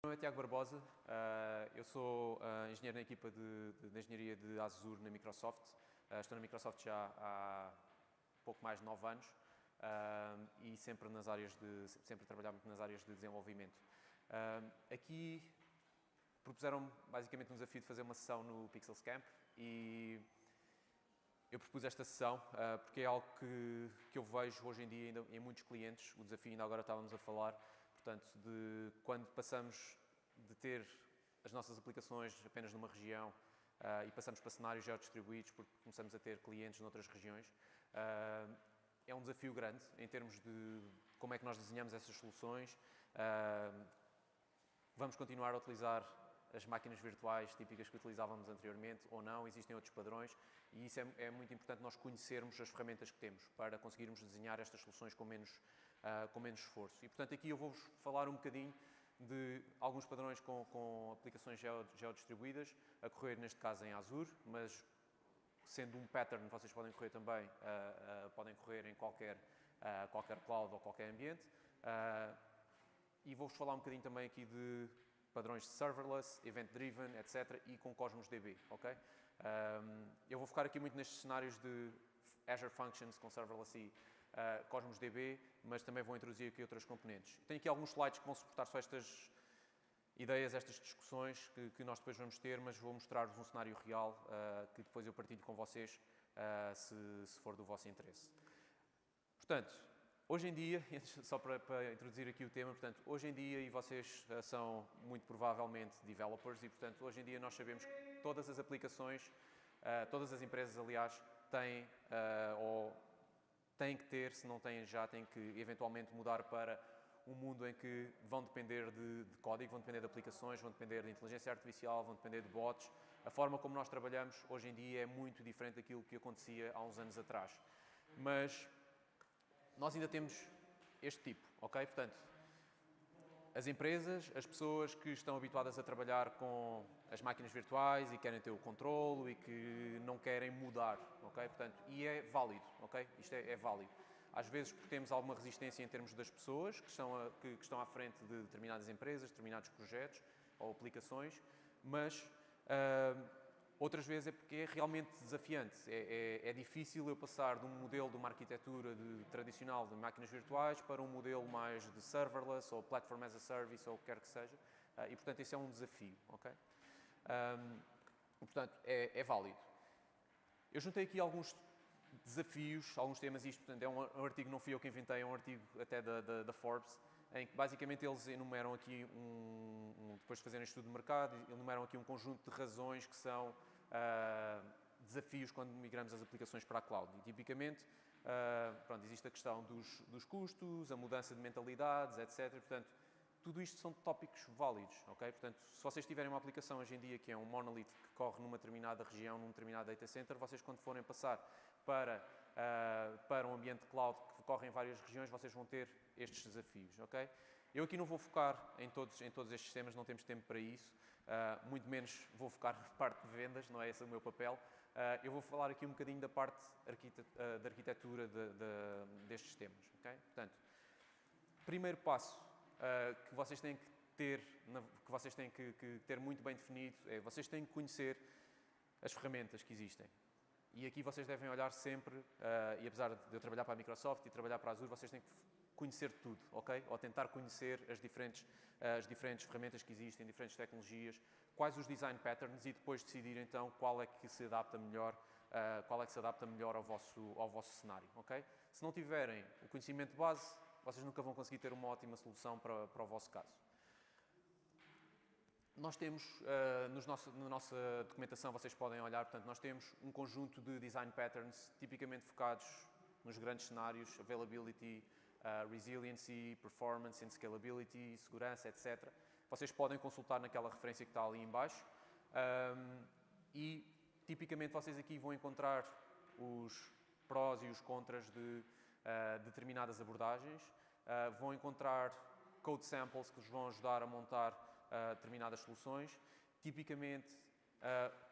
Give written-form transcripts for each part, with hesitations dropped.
Meu nome é Tiago Barbosa, eu sou engenheiro na equipa de engenharia de Azure na Microsoft. Estou na Microsoft já há pouco mais de 9 anos e sempre a trabalhar muito nas áreas de desenvolvimento. Aqui propuseram-me basicamente um desafio de fazer uma sessão no Pixels Camp e eu propus esta sessão porque é algo que eu vejo hoje em dia ainda em muitos clientes. O desafio, ainda agora estávamos a falar, portanto, de quando passamos de ter as nossas aplicações apenas numa região e passamos para cenários geodistribuídos porque começamos a ter clientes noutras regiões, é um desafio grande em termos de como é que nós desenhamos essas soluções. Vamos continuar a utilizar as máquinas virtuais típicas que utilizávamos anteriormente ou não, existem outros padrões e isso é muito importante nós conhecermos as ferramentas que temos para conseguirmos desenhar estas soluções com menos esforço. E, portanto, aqui eu vou-vos falar um bocadinho de alguns padrões com aplicações geodistribuídas, a correr neste caso em Azure, mas sendo um pattern vocês podem correr também, podem correr em qualquer cloud ou qualquer ambiente. E vou-vos falar um bocadinho também aqui de padrões de serverless, event-driven, etc. e com Cosmos DB, ok? Eu vou focar aqui muito nestes cenários de Azure Functions com serverless e Cosmos DB, mas também vou introduzir aqui outras componentes. Tenho aqui alguns slides que vão suportar só estas ideias, estas discussões que nós depois vamos ter, mas vou mostrar-vos um cenário real que depois eu partilho com vocês, se for do vosso interesse. Portanto, hoje em dia, só para introduzir aqui o tema, portanto, hoje em dia, e vocês são muito provavelmente developers, e portanto, hoje em dia nós sabemos que todas as aplicações, todas as empresas, aliás, têm ou têm que ter, se não têm já, têm que eventualmente mudar para um mundo em que vão depender de código, vão depender de aplicações, vão depender de inteligência artificial, vão depender de bots. A forma como nós trabalhamos hoje em dia é muito diferente daquilo que acontecia há uns anos atrás. Mas nós ainda temos este tipo, ok? Portanto, as empresas, as pessoas que estão habituadas a trabalhar com as máquinas virtuais e querem ter o controlo e que não querem mudar, ok? Portanto, e é válido, ok? Isto é válido. Às vezes porque temos alguma resistência em termos das pessoas que estão à frente de determinadas empresas, determinados projetos ou aplicações, mas outras vezes é porque é realmente desafiante. É difícil eu passar de um modelo de uma arquitetura tradicional de máquinas virtuais para um modelo mais de serverless ou platform as a service ou o que quer que seja. E, portanto, esse é um desafio. Okay? E, portanto, é válido. Eu juntei aqui alguns desafios, alguns temas. Isto, portanto, é um artigo, não fui eu que inventei, é um artigo até da Forbes, em que basicamente eles enumeram aqui, depois de fazerem estudo de mercado, enumeram aqui um conjunto de razões que são desafios quando migramos as aplicações para a cloud. E tipicamente, pronto, existe a questão dos custos, a mudança de mentalidades, etc. Portanto, tudo isto são tópicos válidos, ok? Portanto, se vocês tiverem uma aplicação hoje em dia que é um monolith que corre numa determinada região, num determinado data center, vocês quando forem passar para um ambiente cloud que corre em várias regiões, vocês vão ter estes desafios, ok? Eu aqui não vou focar em todos estes temas, não temos tempo para isso, muito menos vou focar na parte de vendas, não é esse o meu papel. Eu vou falar aqui um bocadinho da parte da arquitetura destes temas, ok? Portanto, primeiro passo que vocês têm que ter muito bem definido é vocês têm que conhecer as ferramentas que existem. E aqui vocês devem olhar sempre, e apesar de eu trabalhar para a Microsoft e trabalhar para a Azure, vocês têm que conhecer tudo, ok? Ou tentar conhecer as diferentes ferramentas que existem, diferentes tecnologias, quais os design patterns e depois decidir então qual é que se adapta melhor, ao vosso cenário, ok? Se não tiverem o conhecimento de base, vocês nunca vão conseguir ter uma ótima solução para o vosso caso. Nós temos, na nossa documentação, vocês podem olhar, portanto, nós temos um conjunto de design patterns tipicamente focados nos grandes cenários, availability, resiliency, performance and scalability, segurança, etc. Vocês podem consultar naquela referência que está ali em baixo e, tipicamente, vocês aqui vão encontrar os prós e os contras de determinadas abordagens, vão encontrar code samples que vos vão ajudar a montar determinadas soluções. Tipicamente,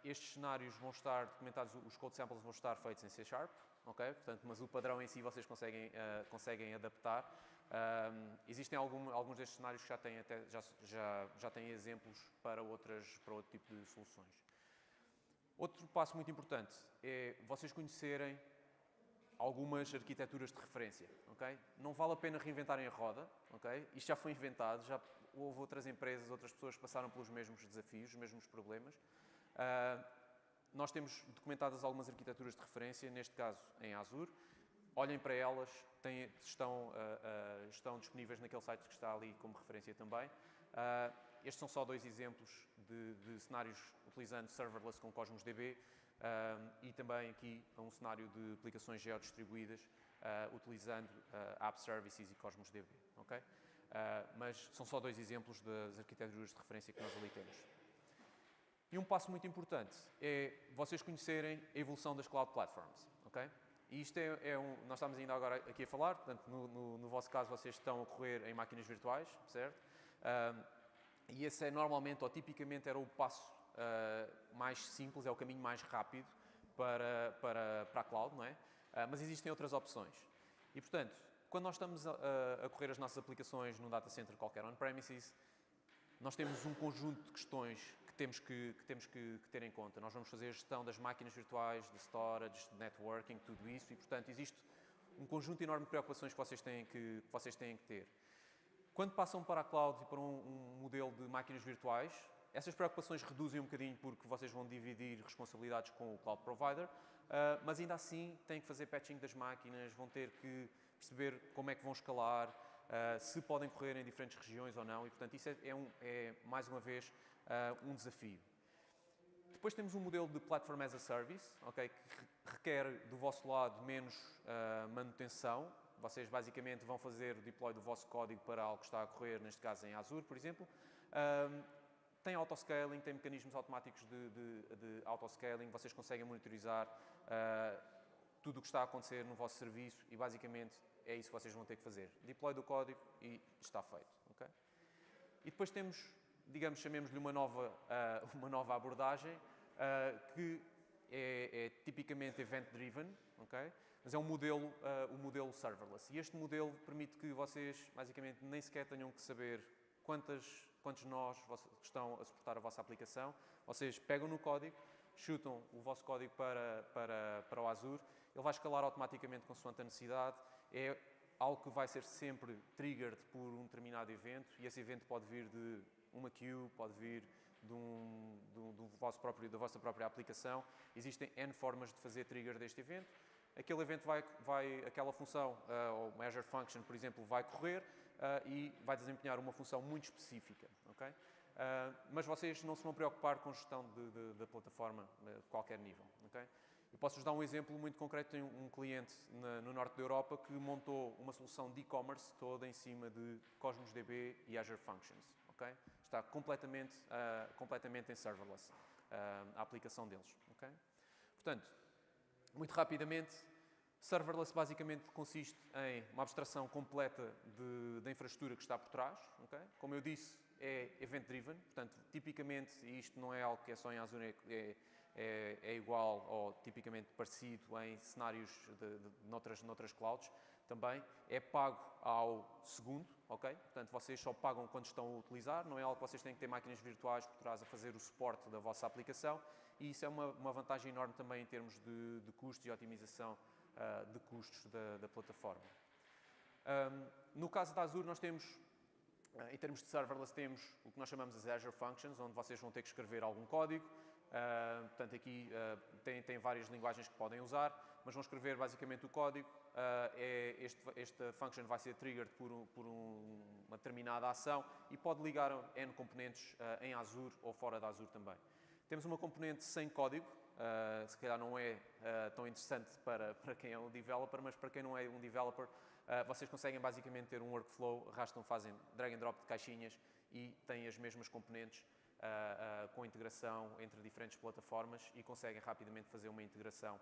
estes cenários vão estar documentados, os code samples vão estar feitos em C#, ok? Portanto, mas o padrão em si vocês conseguem adaptar. Existem alguns destes cenários que já têm exemplos para outro tipo de soluções. Outro passo muito importante é vocês conhecerem algumas arquiteturas de referência, ok? Não vale a pena reinventarem a roda, ok? Isto já foi inventado, já houve outras empresas, outras pessoas que passaram pelos mesmos desafios, os mesmos problemas. Nós temos documentadas algumas arquiteturas de referência, neste caso em Azure. Olhem para elas, estão disponíveis naquele site que está ali como referência também. Estes são só 2 exemplos de cenários utilizando serverless com Cosmos DB e também aqui um cenário de aplicações geodistribuídas utilizando App Services e Cosmos DB. Okay? Mas são só 2 exemplos das arquiteturas de referência que nós ali temos. E um passo muito importante é vocês conhecerem a evolução das Cloud Platforms. Okay? E isto nós estamos ainda agora aqui a falar, portanto, no vosso caso, vocês estão a correr em máquinas virtuais, certo? E esse é normalmente, ou tipicamente, era o passo mais simples, é o caminho mais rápido para a cloud, não é? Mas existem outras opções. E, portanto, quando nós estamos a correr as nossas aplicações num data center qualquer on-premises, nós temos um conjunto de questões que temos que ter em conta. Nós vamos fazer a gestão das máquinas virtuais, de storage, de networking, tudo isso, e, portanto, existe um conjunto enorme de preocupações que vocês têm que ter. Quando passam para a cloud e para um modelo de máquinas virtuais, essas preocupações reduzem um bocadinho porque vocês vão dividir responsabilidades com o cloud provider, mas ainda assim têm que fazer patching das máquinas, vão ter que perceber como é que vão escalar, se podem correr em diferentes regiões ou não, e portanto isso é mais uma vez um desafio. Depois temos um modelo de Platform as a Service, okay, que requer do vosso lado menos manutenção. Vocês basicamente vão fazer o deploy do vosso código para algo que está a correr, neste caso em Azure, por exemplo. Tem autoscaling, tem mecanismos automáticos de autoscaling, vocês conseguem monitorizar tudo o que está a acontecer no vosso serviço e basicamente é isso que vocês vão ter que fazer. Deploy do código e está feito. Okay? E depois temos, digamos, chamemos-lhe uma nova abordagem que é tipicamente event-driven, okay? Mas é um modelo serverless. E este modelo permite que vocês, basicamente, nem sequer tenham que saber quantos nós estão a suportar a vossa aplicação. Vocês pegam no código, chutam o vosso código para o Azure, ele vai escalar automaticamente consoante a necessidade. É algo que vai ser sempre triggered por um determinado evento e esse evento pode vir de uma queue, pode vir da vossa própria aplicação. Existem N formas de fazer trigger deste evento. Aquele evento aquela função, ou Azure Function, por exemplo, vai correr e vai desempenhar uma função muito específica. Okay? Mas vocês não se vão preocupar com a gestão da plataforma de qualquer nível. Okay? Eu posso-vos dar um exemplo muito concreto. Tenho um cliente no norte da Europa que montou uma solução de e-commerce toda em cima de Cosmos DB e Azure Functions. Okay? Está completamente em serverless a aplicação deles. Okay? Portanto, muito rapidamente, serverless basicamente consiste em uma abstração completa da infraestrutura que está por trás. Okay? Como eu disse, é event-driven, portanto, tipicamente, e isto não é algo que é só em Azure, é igual ou tipicamente parecido em cenários noutras clouds também, é pago ao segundo, ok? Portanto, vocês só pagam quando estão a utilizar, não é algo que vocês têm que ter máquinas virtuais por trás a fazer o suporte da vossa aplicação e isso é uma vantagem enorme também em termos de custos e otimização de custos da plataforma. No caso da Azure, nós temos, em termos de serverless, temos o que nós chamamos de Azure Functions, onde vocês vão ter que escrever algum código. Portanto, aqui tem várias linguagens que podem usar, mas vão escrever basicamente o código. Esta function vai ser triggered por uma determinada ação e pode ligar N componentes em Azure ou fora da Azure também. Temos uma componente sem código, se calhar não é tão interessante para quem é um developer, mas para quem não é um developer, vocês conseguem basicamente ter um workflow, arrastam, fazem drag and drop de caixinhas e têm as mesmas componentes com integração entre diferentes plataformas e conseguem rapidamente fazer uma integração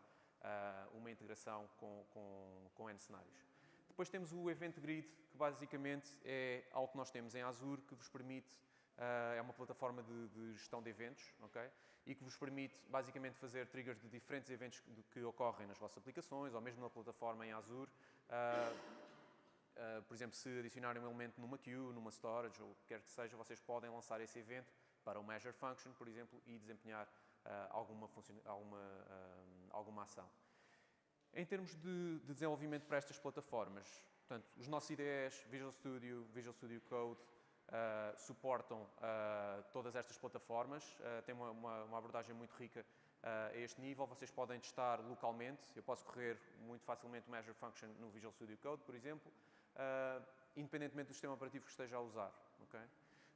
com N cenários. Depois temos o Event Grid, que basicamente é algo que nós temos em Azure, que vos permite, é uma plataforma de gestão de eventos, okay? E que vos permite basicamente fazer triggers de diferentes eventos que ocorrem nas vossas aplicações ou mesmo na plataforma em Azure. por exemplo, se adicionarem um elemento numa queue, numa storage, ou o que quer que seja, vocês podem lançar esse evento para o measure function, por exemplo, e desempenhar alguma ação. Em termos de desenvolvimento para estas plataformas, portanto, os nossos IDEs, Visual Studio Code, suportam todas estas plataformas, tem uma abordagem muito rica a este nível. Vocês podem testar localmente. Eu posso correr muito facilmente o Measure Function no Visual Studio Code, por exemplo, independentemente do sistema operativo que esteja a usar. Okay?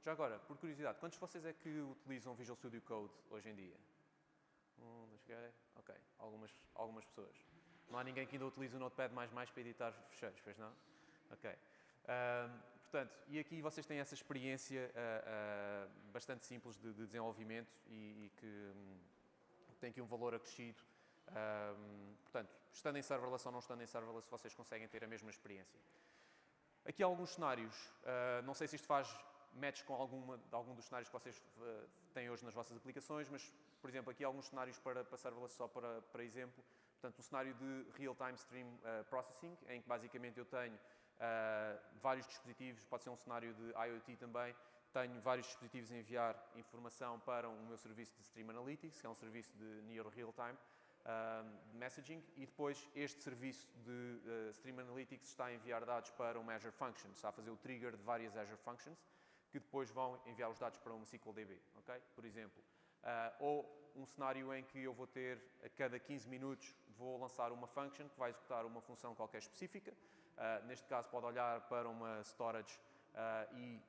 Já agora, por curiosidade, quantos de vocês é que utilizam Visual Studio Code hoje em dia? Ok, algumas pessoas. Não há ninguém que ainda utilize o Notepad++ para editar fecheiros, pois não? Ok. Portanto, e aqui vocês têm essa experiência bastante simples de desenvolvimento e que tem aqui um valor acrescido. Portanto, estando em serverless ou não estando em serverless, vocês conseguem ter a mesma experiência. Aqui há alguns cenários. Não sei se isto faz match com algum dos cenários que vocês têm hoje nas vossas aplicações, mas, por exemplo, aqui há alguns cenários para serverless só para exemplo. Portanto, um cenário de Real-Time Stream Processing, em que basicamente eu tenho vários dispositivos, pode ser um cenário de IoT também, tenho vários dispositivos a enviar informação para o meu serviço de Stream Analytics, que é um serviço de Near Real-Time Messaging, e depois este serviço de Stream Analytics está a enviar dados para um Azure Function, está a fazer o trigger de várias Azure Functions, que depois vão enviar os dados para uma SQLDB, ok? Por exemplo. Ou um cenário em que eu vou ter, a cada 15 minutos, vou lançar uma function que vai executar uma função qualquer específica. Neste caso, pode olhar para uma storage e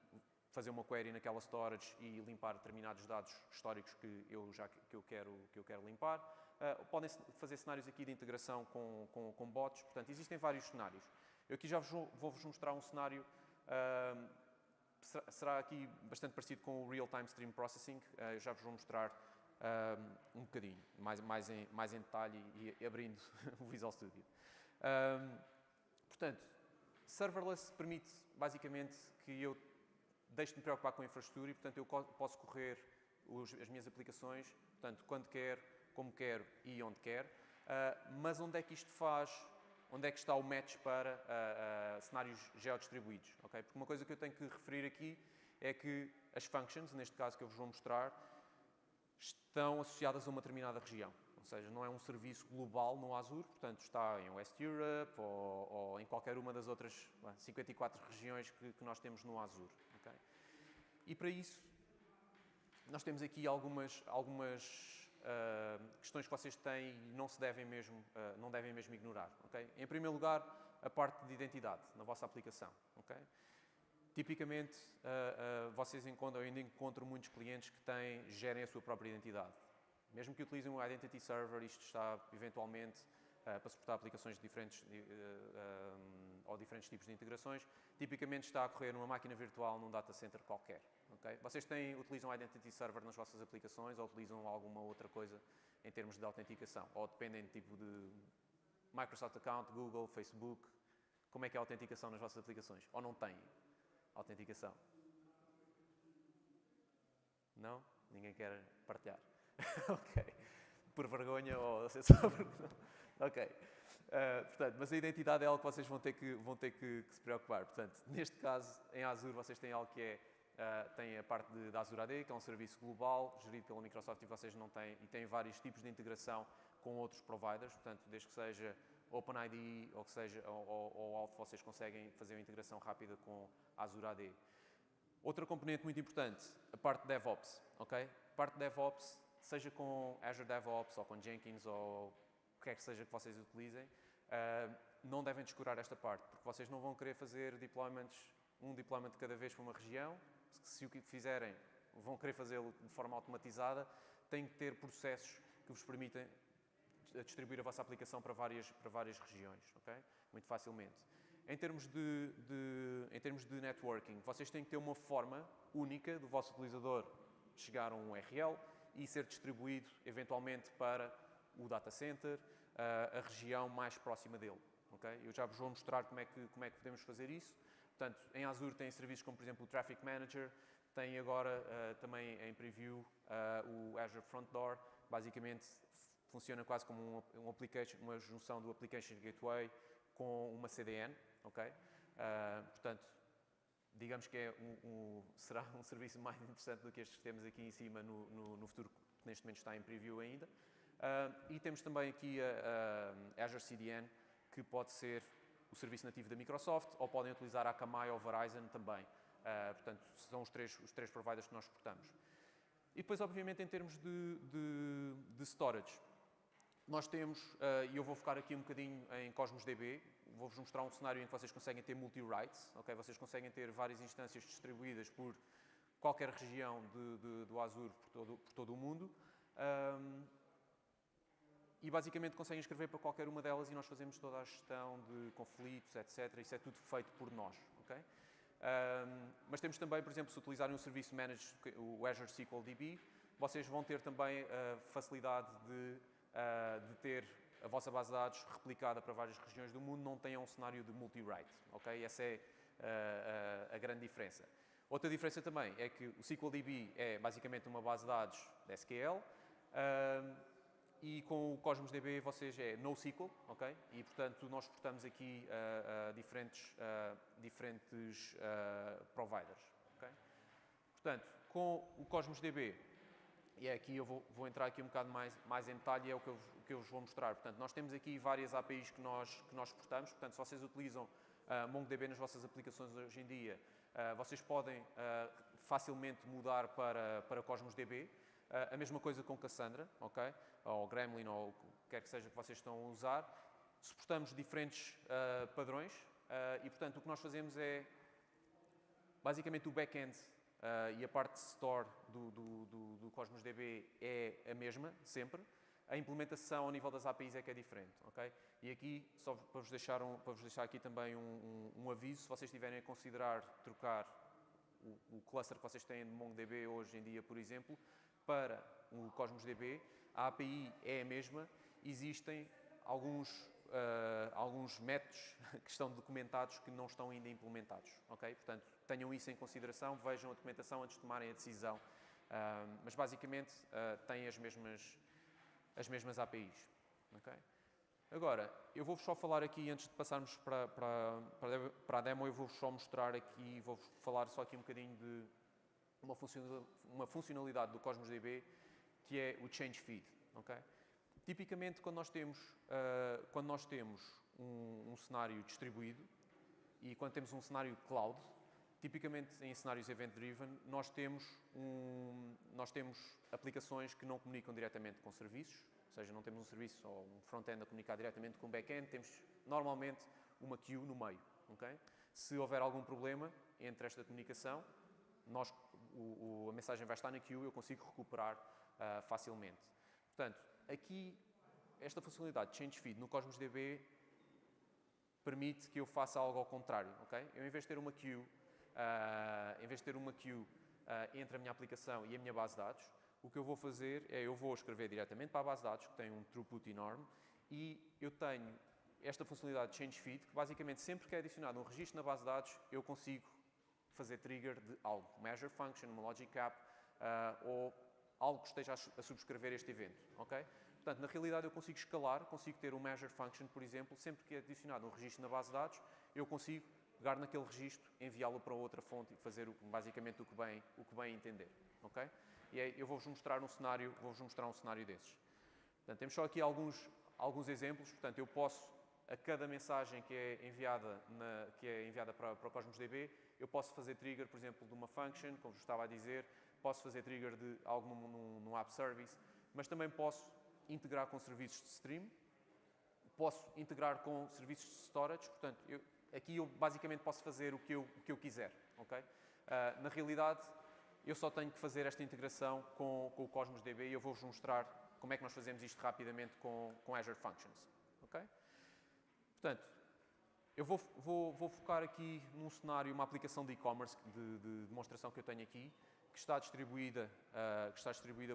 fazer uma query naquela storage e limpar determinados dados históricos que eu quero limpar. Podem fazer cenários aqui de integração com bots. Portanto, existem vários cenários. Eu aqui já vou-vos mostrar um cenário será aqui bastante parecido com o Real-Time Stream Processing. Eu já vos vou mostrar um bocadinho, mais em detalhe e abrindo o Visual Studio. Portanto, serverless permite basicamente que eu deixe de me preocupar com a infraestrutura e, portanto, eu posso correr as minhas aplicações, portanto, quando quero, como quero e onde quero. Mas onde é que isto onde é que está o match para cenários geodistribuídos? Okay? Porque uma coisa que eu tenho que referir aqui é que as functions, neste caso que eu vos vou mostrar, estão associadas a uma determinada região. Ou seja, não é um serviço global no Azure, portanto está em West Europe ou em qualquer uma das outras 54 regiões que nós temos no Azure. Okay? E para isso, nós temos aqui algumas questões que vocês têm e não devem mesmo ignorar. Okay? Em primeiro lugar, a parte de identidade na vossa aplicação. Okay? Tipicamente, vocês ainda encontram muitos clientes que gerem a sua própria identidade. Mesmo que utilizem um Identity Server, isto está eventualmente para suportar aplicações diferentes ou diferentes tipos de integrações, tipicamente está a correr numa máquina virtual num data center qualquer. Okay? Vocês utilizam Identity Server nas vossas aplicações ou utilizam alguma outra coisa em termos de autenticação? Ou dependem tipo de Microsoft Account, Google, Facebook? Como é que é a autenticação nas vossas aplicações? Ou não têm autenticação? Não? Ninguém quer partilhar? Ok. Por vergonha ou só porque não? Ok. Portanto, mas a identidade é algo que vocês vão ter que se preocupar. Portanto, neste caso, em Azure, vocês têm algo que tem a parte da Azure AD, que é um serviço global, gerido pela Microsoft, e vocês não têm, e têm vários tipos de integração com outros providers, portanto, desde que seja OpenID ou Auth, vocês conseguem fazer uma integração rápida com a Azure AD. Outra componente muito importante, a parte de DevOps. Okay? A parte de DevOps, seja com Azure DevOps ou com Jenkins ou o que quer que seja que vocês utilizem, não devem descurar esta parte, porque vocês não vão querer fazer um deployment de cada vez para uma região. Se o que fizerem, vão querer fazê-lo de forma automatizada, têm que ter processos que vos permitem distribuir a vossa aplicação para várias regiões, okay? Muito facilmente. Em termos de networking, vocês têm que ter uma forma única do vosso utilizador chegar a um URL e ser distribuído eventualmente para o data center, a região mais próxima dele. Okay? Eu já vos vou mostrar como é que podemos fazer isso. Portanto, em Azure tem serviços como, por exemplo, o Traffic Manager, tem agora também em preview o Azure Front Door. Basicamente funciona quase como uma junção do Application Gateway com uma CDN. Okay? Portanto, digamos que será um serviço mais interessante do que estes que temos aqui em cima no futuro, que neste momento está em preview ainda. E temos também aqui a Azure CDN, que pode ser o serviço nativo da Microsoft, ou podem utilizar a Akamai ou Verizon também. Portanto, são os três providers que nós suportamos. E depois, obviamente, em termos de storage, nós temos, e eu vou focar aqui um bocadinho em Cosmos DB, vou-vos mostrar um cenário em que vocês conseguem ter multi-rights, okay? Vocês conseguem ter várias instâncias distribuídas por qualquer região do Azure por todo o mundo. E basicamente conseguem escrever para qualquer uma delas e nós fazemos toda a gestão de conflitos, etc. Isso é tudo feito por nós. Okay? Mas temos também, por exemplo, se utilizarem um serviço managed, o Azure SQL DB, vocês vão ter também a facilidade de ter a vossa base de dados replicada para várias regiões do mundo, não tenham um cenário de multi-write. Okay? Essa é a grande diferença. Outra diferença também é que o SQL DB é basicamente uma base de dados de SQL, e com o Cosmos DB vocês é NoSQL, ok? E portanto nós suportamos aqui diferentes providers, ok? Portanto, com o Cosmos DB, e é aqui eu vou entrar aqui um bocado mais em detalhe, é o que eu vos vou mostrar. Portanto, nós temos aqui várias APIs que nós suportamos. Portanto, se vocês utilizam MongoDB nas vossas aplicações hoje em dia, vocês podem facilmente mudar para Cosmos DB. A mesma coisa com Cassandra, ok? Ou Gremlin, ou o que quer que seja que vocês estão a usar. Suportamos diferentes padrões e, portanto, o que nós fazemos é, basicamente, o back-end e a parte de store do Cosmos DB é a mesma, sempre. A implementação ao nível das APIs é que é diferente, ok? E aqui, só para vos deixar aqui também um aviso, se vocês estiverem a considerar trocar o cluster que vocês têm de MongoDB hoje em dia, por exemplo, para o Cosmos DB, a API é a mesma, existem alguns métodos que estão documentados que não estão ainda implementados, ok? Portanto, tenham isso em consideração, vejam a documentação antes de tomarem a decisão, mas basicamente têm as mesmas APIs, ok? Agora, eu vou-vos só falar aqui, antes de passarmos para a demo, eu vou-vos só mostrar aqui, vou-vos falar só aqui um bocadinho de uma funcionalidade do Cosmos DB, que é o Change Feed, ok? Tipicamente, quando nós temos um cenário distribuído e quando temos um cenário cloud, tipicamente em cenários event-driven, nós temos aplicações que não comunicam diretamente com serviços, ou seja, não temos um serviço ou um front-end a comunicar diretamente com o back-end, temos normalmente uma queue no meio, ok? Se houver algum problema entre esta comunicação, a mensagem vai estar na queue e eu consigo recuperar facilmente. Portanto, aqui, esta funcionalidade de Change Feed no Cosmos DB permite que eu faça algo ao contrário, ok? Eu, em vez de ter uma queue, entre a minha aplicação e a minha base de dados, o que eu vou fazer é, eu vou escrever diretamente para a base de dados, que tem um throughput enorme, e eu tenho esta funcionalidade de Change Feed, que basicamente sempre que é adicionado um registro na base de dados, eu consigo fazer trigger de algo, uma Azure Function, uma Logic App, ou algo que esteja a subscrever este evento, ok? Portanto, na realidade eu consigo escalar, consigo ter uma Azure Function, por exemplo, sempre que é adicionado um registro na base de dados, eu consigo pegar naquele registro, enviá-lo para outra fonte e fazer basicamente o que bem entender, ok? E aí eu vou-vos mostrar um cenário desses. Portanto, temos só aqui alguns exemplos. Portanto, eu posso, a cada mensagem que é enviada para o Cosmos DB, eu posso fazer trigger, por exemplo, de uma function, como vos estava a dizer, posso fazer trigger de algo num app service, mas também posso integrar com serviços de stream, posso integrar com serviços de storage. Portanto, aqui eu basicamente posso fazer o que eu quiser, ok? Na realidade, eu só tenho que fazer esta integração com o Cosmos DB e eu vou-vos mostrar como é que nós fazemos isto rapidamente com Azure Functions, ok? Portanto, eu vou focar aqui num cenário, uma aplicação de e-commerce de demonstração que eu tenho aqui, que está distribuída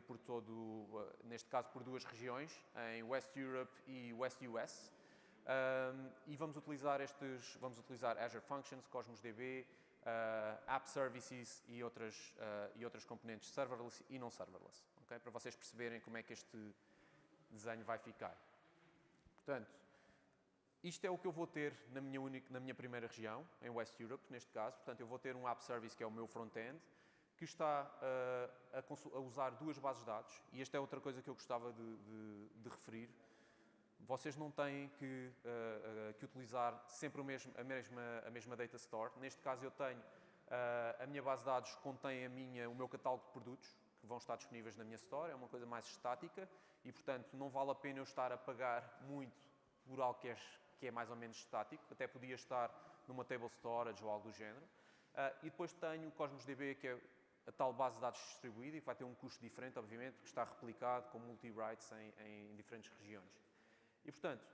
por neste caso por duas regiões, em West Europe e West US, e vamos utilizar Azure Functions, Cosmos DB, App Services e outras componentes serverless e não serverless, okay? Para vocês perceberem como é que este desenho vai ficar. Portanto, Isto é o que eu vou ter na minha primeira região, em West Europe, neste caso. Portanto, eu vou ter um App Service, que é o meu front-end, que está a usar duas bases de dados. E esta é outra coisa que eu gostava de referir. Vocês não têm que utilizar sempre a mesma data store. Neste caso, eu tenho a minha base de dados contém o meu catálogo de produtos que vão estar disponíveis na minha store. É uma coisa mais estática e, portanto, não vale a pena eu estar a pagar muito por algo que é mais ou menos estático. Até podia estar numa table storage ou algo do género. E depois tenho o Cosmos DB, que é a tal base de dados distribuída e que vai ter um custo diferente, obviamente, que está replicado com multi-rights em diferentes regiões. E, portanto,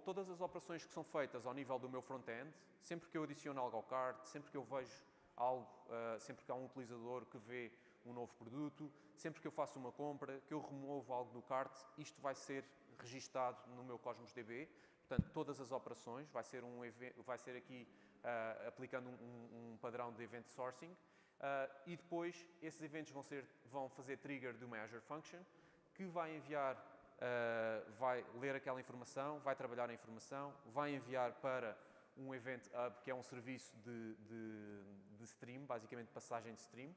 todas as operações que são feitas ao nível do meu front-end, sempre que eu adiciono algo ao cart, sempre que eu vejo algo, sempre que há um utilizador que vê um novo produto, sempre que eu faço uma compra, que eu removo algo do cart, isto vai ser registado no meu Cosmos DB. Portanto, todas as operações, vai ser aqui aplicando um padrão de event sourcing, e depois esses eventos vão fazer trigger do Measure Function, que vai enviar, vai ler aquela informação, vai trabalhar a informação, vai enviar para um Event Hub, que é um serviço de stream, basicamente passagem de stream,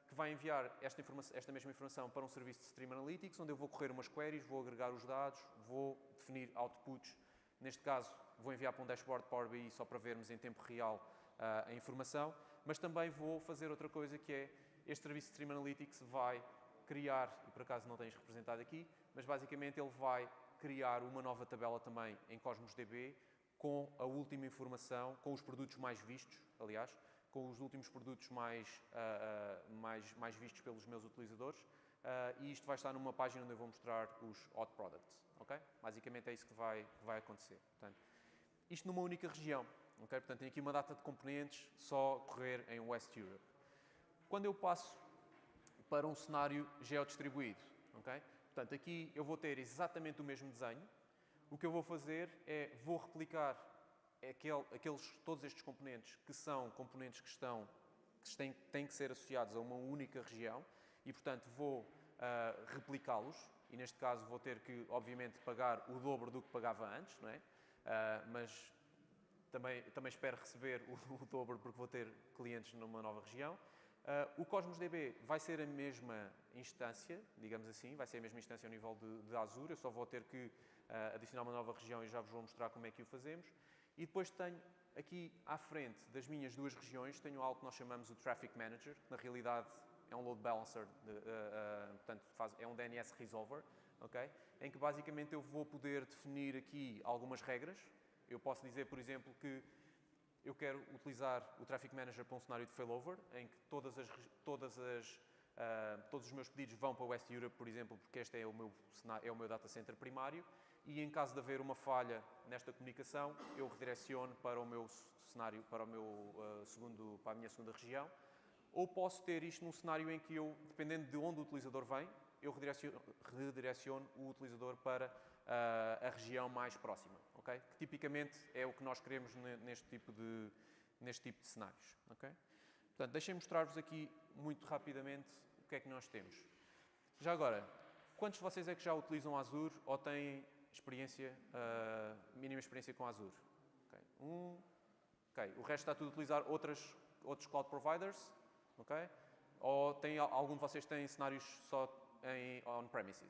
que vai enviar esta mesma informação para um serviço de Stream Analytics, onde eu vou correr umas queries, vou agregar os dados, vou definir outputs. Neste caso, vou enviar para um dashboard Power BI só para vermos em tempo real a informação, mas também vou fazer outra coisa, que é este serviço de Stream Analytics vai criar, e por acaso não tens representado aqui, mas basicamente ele vai criar uma nova tabela também em Cosmos DB com a última informação, com os produtos mais vistos, aliás, com os últimos produtos mais vistos pelos meus utilizadores, e isto vai estar numa página onde eu vou mostrar os hot products, ok? Basicamente é isso que vai acontecer. Portanto, isto numa única região, ok? Portanto, tem aqui uma data de componentes só correr em West Europe. Quando eu passo para um cenário geodistribuído, ok? Portanto, aqui eu vou ter exatamente o mesmo desenho. O que eu vou fazer é, vou replicar todos estes componentes que são componentes que têm que ser associados a uma única região e, portanto, vou replicá-los e, neste caso, vou ter que, obviamente, pagar o dobro do que pagava antes, não é? Mas também espero receber o dobro porque vou ter clientes numa nova região. O Cosmos DB vai ser a mesma instância, digamos assim, vai ser a mesma instância ao nível de Azure, eu só vou ter que adicionar uma nova região e já vos vou mostrar como é que o fazemos. E depois tenho aqui à frente das minhas duas regiões, tenho algo que nós chamamos o Traffic Manager, que na realidade é um load balancer, portanto é um DNS resolver, okay? Em que basicamente eu vou poder definir aqui algumas regras. Eu posso dizer, por exemplo, que eu quero utilizar o Traffic Manager para um cenário de failover, em que todos os meus pedidos vão para o West Europe, por exemplo, porque este é o meu data center primário, e em caso de haver uma falha nesta comunicação, eu redireciono para o meu cenário, para a minha segunda região. Ou posso ter isto num cenário em que eu, dependendo de onde o utilizador vem, eu redireciono o utilizador para a região mais próxima, okay? Que tipicamente é o que nós queremos neste tipo de cenários, okay? Portanto, deixem-me mostrar-vos aqui muito rapidamente o que é que nós temos. Já agora, quantos de vocês é que já utilizam Azure ou têm mínima experiência com Azure? Okay. Okay. O resto está tudo a utilizar outros cloud providers? Okay. Ou algum de vocês tem cenários só em on-premises?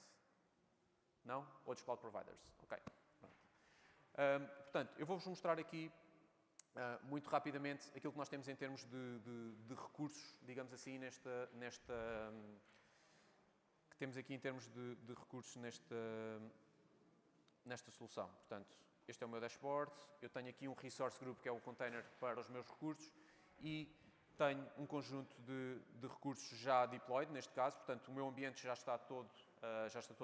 Não? Outros cloud providers? Ok. Portanto, eu vou-vos mostrar aqui muito rapidamente aquilo que nós temos em termos de recursos, digamos assim, que temos aqui em termos de recursos nesta solução. Portanto, este é o meu dashboard, eu tenho aqui um resource group, que é o container para os meus recursos, e tenho um conjunto de recursos já deployed, neste caso, portanto, o meu ambiente já está todo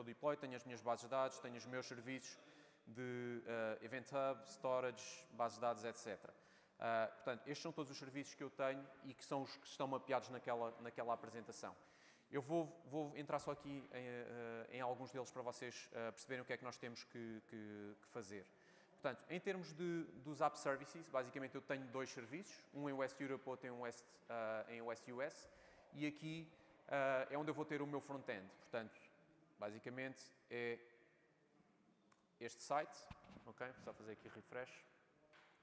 deployed, tenho as minhas bases de dados, tenho os meus serviços de Event Hub, Storage, bases de dados, etc. Portanto, estes são todos os serviços que eu tenho e que são os que estão mapeados naquela apresentação. Eu vou entrar só aqui em alguns deles para vocês perceberem o que é que nós temos que fazer. Portanto, em termos dos App Services, basicamente eu tenho dois serviços, um em West Europe, outro em West US, e aqui é onde eu vou ter o meu front-end. Portanto, basicamente é este site, ok? Vou só fazer aqui refresh.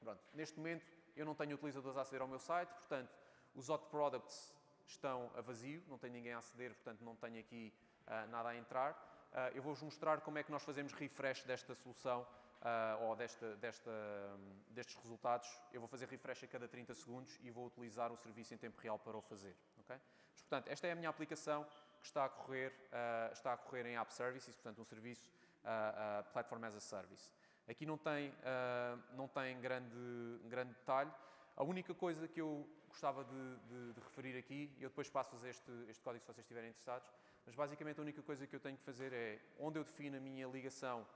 Pronto. Neste momento eu não tenho utilizadores a aceder ao meu site, portanto os hot products estão a vazio, não tem ninguém a aceder, portanto não tenho aqui nada a entrar. Eu vou-vos mostrar como é que nós fazemos refresh desta solução ou destes resultados. Eu vou fazer refresh a cada 30 segundos e vou utilizar o serviço em tempo real para o fazer. Okay? Mas, portanto, esta é a minha aplicação que está a correr em App Services, portanto um serviço Platform as a Service. Aqui não tem grande detalhe. A única coisa que eu gostava de referir aqui, e eu depois passo a fazer este código se vocês estiverem interessados, mas basicamente a única coisa que eu tenho que fazer é, onde eu defino a minha ligação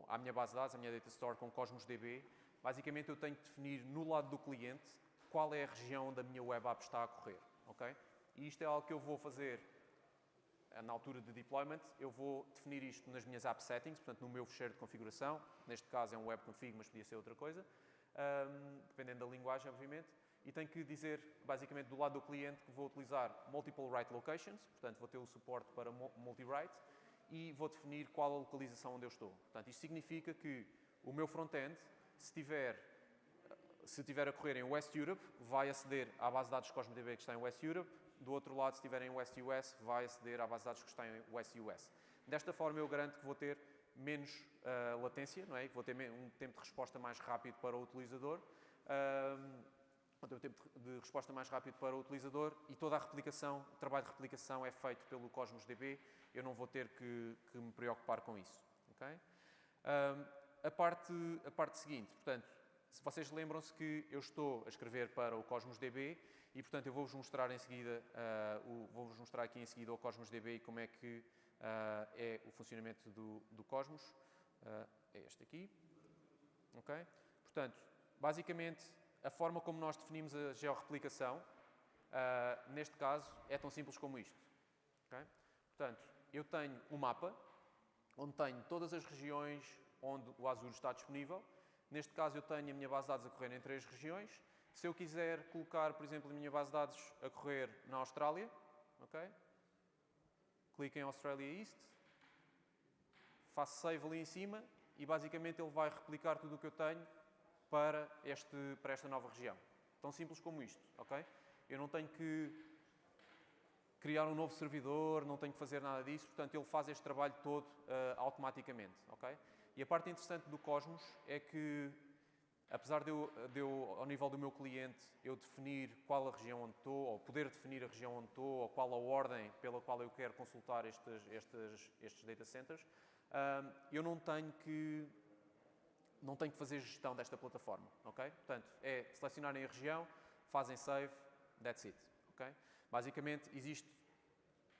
à minha base de dados, a minha data store com Cosmos DB, basicamente eu tenho que definir no lado do cliente qual é a região onde a minha web app está a correr. Okay? E isto é algo que eu vou fazer na altura de deployment. Eu vou definir isto nas minhas app settings, portanto no meu fecheiro de configuração. Neste caso é um webconfig, mas podia ser outra coisa, dependendo da linguagem, obviamente. E tenho que dizer, basicamente, do lado do cliente que vou utilizar multiple write locations, portanto vou ter o suporte para multi-write, e vou definir qual a localização onde eu estou. Portanto, isto significa que o meu front-end, se estiver a correr em West Europe, vai aceder à base de dados Cosmos DB que está em West Europe. Do outro lado, se estiver em West US, vai aceder à base de dados que está em West US. Desta forma, eu garanto que vou ter menos latência, não é? Que vou ter um tempo de resposta mais rápido para o utilizador. Um tempo de resposta mais rápido para o utilizador e toda a replicação, o trabalho de replicação é feito pelo Cosmos DB. Eu não vou ter que me preocupar com isso. Okay? A parte seguinte, portanto, se vocês lembram-se que eu estou a escrever para o Cosmos DB e, portanto, eu vou-vos mostrar em seguida, aqui em seguida o Cosmos DB e como é que é o funcionamento do Cosmos. É este aqui. Okay? Portanto, basicamente, a forma como nós definimos a georreplicação, neste caso, é tão simples como isto. Okay? Portanto, eu tenho um mapa onde tenho todas as regiões onde o Azure está disponível. Neste caso, eu tenho a minha base de dados a correr em 3 regiões. Se eu quiser colocar, por exemplo, a minha base de dados a correr na Austrália, okay? Clico em Australia East, faço save ali em cima e basicamente ele vai replicar tudo o que eu tenho para esta nova região. Tão simples como isto, ok? Eu não tenho que criar um novo servidor, não tenho que fazer nada disso, portanto ele faz este trabalho todo automaticamente, ok? E a parte interessante do Cosmos é que, apesar de eu, ao nível do meu cliente, eu definir qual a região onde estou, ou poder definir a região onde estou, ou qual a ordem pela qual eu quero consultar estes data centers, eu não tenho que fazer gestão desta plataforma, ok? Portanto, é selecionarem a região, fazem save, that's it, ok? Basicamente, existe,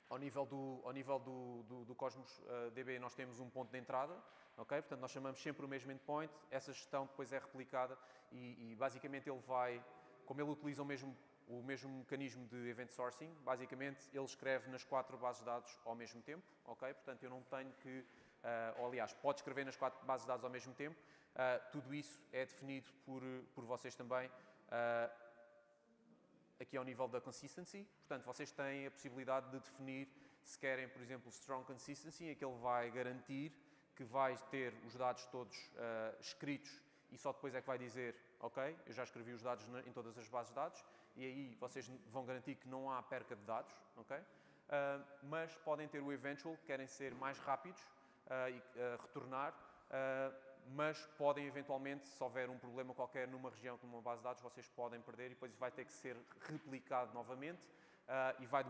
ao nível do Cosmos DB, nós temos um ponto de entrada, ok? Portanto, nós chamamos sempre o mesmo endpoint, essa gestão depois é replicada e basicamente ele vai, como ele utiliza o mesmo mecanismo de event sourcing, basicamente ele escreve nas 4 bases de dados ao mesmo tempo, ok? Portanto, eu não tenho que, ou aliás, pode escrever nas 4 bases de dados ao mesmo tempo. Tudo isso é definido por vocês também aqui ao nível da consistency. Portanto, vocês têm a possibilidade de definir se querem, por exemplo, strong consistency, em que ele vai garantir que vai ter os dados todos escritos e só depois é que vai dizer, ok, eu já escrevi os dados em todas as bases de dados e aí vocês vão garantir que não há perca de dados, ok? Mas podem ter o eventual, querem ser mais rápidos e retornar, mas podem eventualmente, se houver um problema qualquer numa região, numa base de dados, vocês podem perder e depois vai ter que ser replicado novamente e pode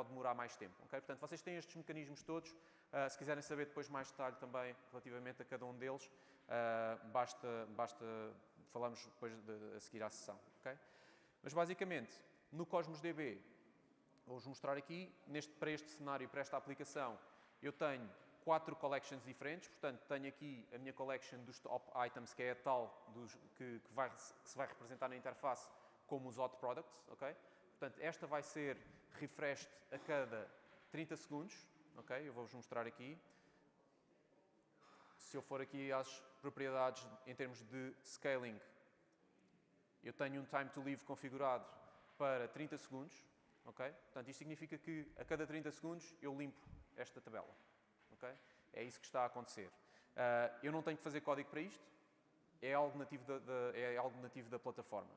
demorar mais tempo. Okay? Portanto, vocês têm estes mecanismos todos. Se quiserem saber depois mais detalhe também relativamente a cada um deles, falamos depois a seguir à sessão. Okay? Mas basicamente, no Cosmos DB, vou-vos mostrar aqui, para este cenário, para esta aplicação, eu tenho 4 collections diferentes, portanto, tenho aqui a minha collection dos top items, que é a tal que se vai representar na interface como os hot products, ok? Portanto, esta vai ser refreshed a cada 30 segundos, ok? Eu vou-vos mostrar aqui. Se eu for aqui às propriedades em termos de scaling, eu tenho um time to live configurado para 30 segundos, ok? Portanto, isto significa que a cada 30 segundos eu limpo esta tabela. Okay? É isso que está a acontecer. Eu não tenho que fazer código para isto, é algo nativo da plataforma.